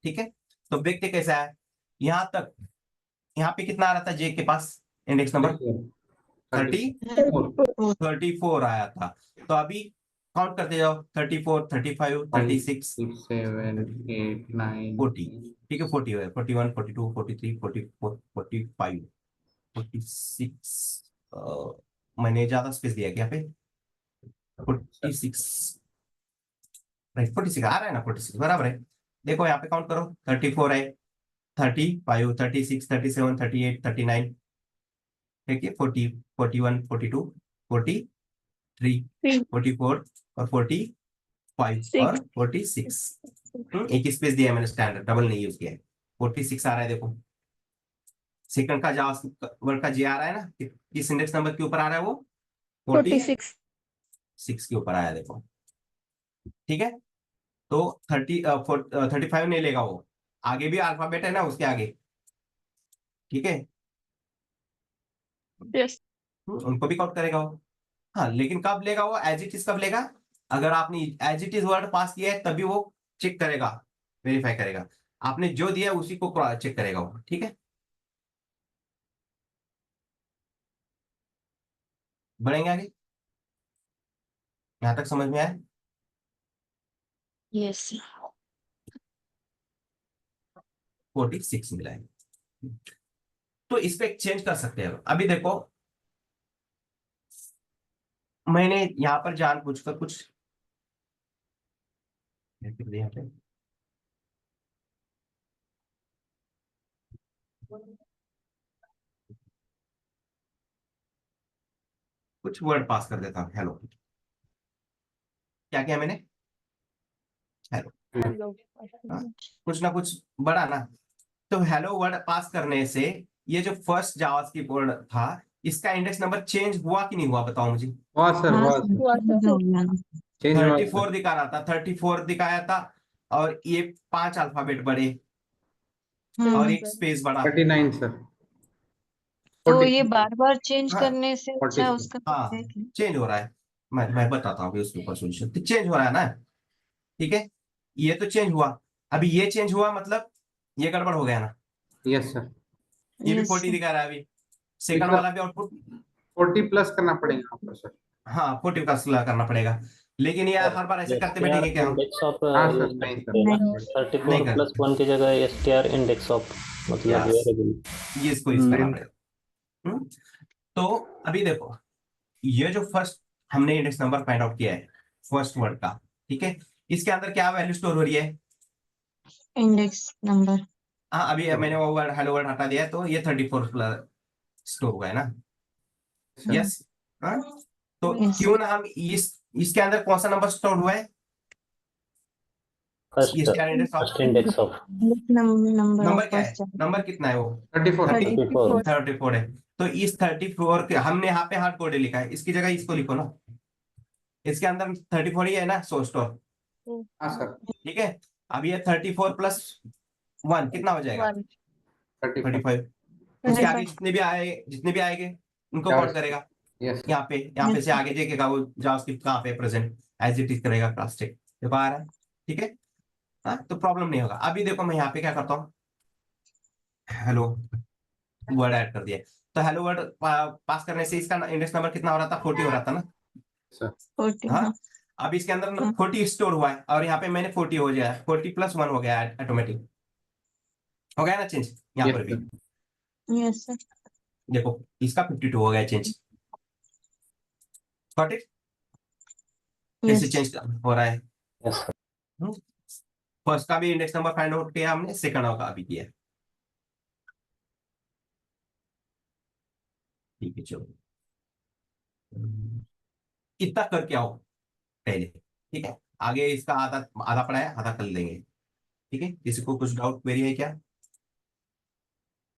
ठीक है। तो देखते कैसा है, यहाँ तक, यहाँ पे कितना आ रहा था जे के पास इंडेक्स नंबर 30 34 आया था। तो अभी काउंट करते जाओ, 34 35 36 7 8 9 40, ठीक है, 40 है, 41 42 43 44 45 46, मैंने ज्यादा स्पेस दिया क्या पे, 46, राइट, 46 आ रहा है ना, 46 बराबर है। देखो यहाँ पे काउंट करो, 34 है, 35 36 37 38 39, ठीक है, 40 41 42 43 44 और 45 और 46, एक स्पेस दिया है मैंने, स्टैंडर्ड डबल नहीं यूज किया है। 46 आ रहा है, देखो सेकंड का वर्ड का जे आ रहा है ना, किस इंडेक्स नंबर के ऊपर आ रहा है वो, 46 46 के ऊपर आया, देखो, ठीक है। तो 35 नहीं लेगा वो, आगे भी अल्फाबेट है ना उसके आगे, ठीक है, yes उनको भी काउंट करेगा वो। हाँ, लेकिन कब लेगा वो, एज इट इज कब लेगा, अगर आपने एज इट इज वर्ड पास किया है तभी वो चेक करेगा, वेरीफाई करेगा, आपने जो दिया है उसी को चेक करेगा वो, ठीक है। बढ़ेंगे आगे, यहां तक समझ में आया। यस 46 मिला है, तो इस पे चेंज कर सकते हैं। अभी देखो, मैंने यहाँ पर जानबूझकर कुछ यहाँ पे कुछ वर्ड पास कर देता हूँ, हेलो, क्या किया मैंने, हेलो, hello हाँ, कुछ ना कुछ बड़ा ना। तो हेलो वर्ड पास करने से ये जो फर्स्ट जावास्क्रिप्ट वर्ड था, इसका इंडेक्स नंबर चेंज हुआ कि नहीं हुआ, बताओ मुझे। हुआ सर, हाँ हुआ सर, सर, हुआ सर चेंज हुआ 34 दिखा रहा था, 34 दिखाया था, और ये 5 अल्फाबेट बड़े और एक स्पेस बड़ा। 39 सर, तो 40 ये बार बार चेंज हाँ करने से अच्छा 46 उसका हाँ, है क्या? चेंज हो रहा है, मैं बताता हूँ अभी उसके ऊपर सोल्यूशन, तो चेंज हो रहा है ना, ठीक है, ये तो चेंज हुआ। अभी ये चेंज हुआ मतलब ये गड़बड़ हो गया ना, यस सर, ये भी यस 40 सर, दिखा रहा है अभी, सेकंड सर वाला भी आउटपुट, 40 प्लस करना पड़ेगा यहाँ पर सर। हाँ 40 का सिला करना पड़ेगा, लेकिन ये हर बार ऐसे करते एसटीआर बैठेंगे क्या हम, इंडेक्स ऑफ हाँ सर, यूज कर नहीं सकते हैं सर, ना, नहीं 34 नहीं कर प्लस 1 की जगह एसटीआर इंडेक्स ऑफ, मतलब यस, वेरिएबल। ये इसको यूज करना पड़ेगा। हम्म? तो अभी देखो, ये जो फर्स्ट हमने इंडेक्स नंबर फाइंड आउट किया है फर्स्ट वर्ड का, ठीक है, इसके अंदर क्या वैल्यू स्टोर हो रही है, इंडेक्स नंबर। हाँ अभी मैंने वो वर्ड हेलो वर्ड हटा दिया है, तो ये 34 प्लस स्टोर हुआ है ना, सर यस, हाँ, तो यस क्यों ना हम इसके अंदर कौन सा नंबर स्टोर हुआ है, फर्स्ट इसके index of, first index of number number of क्या है, फर्स्ट नंबर कितना है वो, 34 30 34। 34 है। तो इस 34 के हमने यहाँ पे हार्ड कोड लिखा है, इसकी जगह इसको लिखो ना, इसके अंदर 34 ही है ना, सो स्टोर, हाँ सर, ठीक है। अब ये 34 प्लस 1 कितना हो जाएगा, 1 34 35, उसके आगे जितने भी आएंगे उनको काउंट करेगा, यस सर, यहाँ पे से आगे देखेगा वो जावास्क्रिप्ट कहाँ पे प्रेजेंट, एज इट इज करेगा क्लास टेक, देखो आ रहा है, ठीक है, हाँ, तो प्रॉब्लम नहीं होगा। अभी देखो मैं यहाँ पे क्या करता हूँ, हेलो वर्ड ऐड कर दिया, तो हेलो वर्ड पास करने से इसका इंडेक्स नंबर कितना हो रहा था, 40 हो रहा था ना, सर 40 हाँ, हाँ अब इसके अंदर हाँ 40 स्टोर हुआ है, और यहाँ पे मैंने 40 हो गया, 40 प्लस 1 हो गया, ऑटोमेटिक हो गया ना चेंज, यहाँ यस पर भी सर, यस सर देखो इसका 52 हो गया चेंज, गॉट इट, कैसे यस चेंज हो रहा है। यस फर्स्ट का भी इंडेक्स नंबर फाइंड आउट किया हमने, सेकंड का भी किया, ठीक है, चलो इतना करके आओ पहले, ठीक है, आगे इसका आधा आधा पड़ा है, आधा कर लेंगे, ठीक है, किसी को कुछ डाउट क्वेरी है क्या।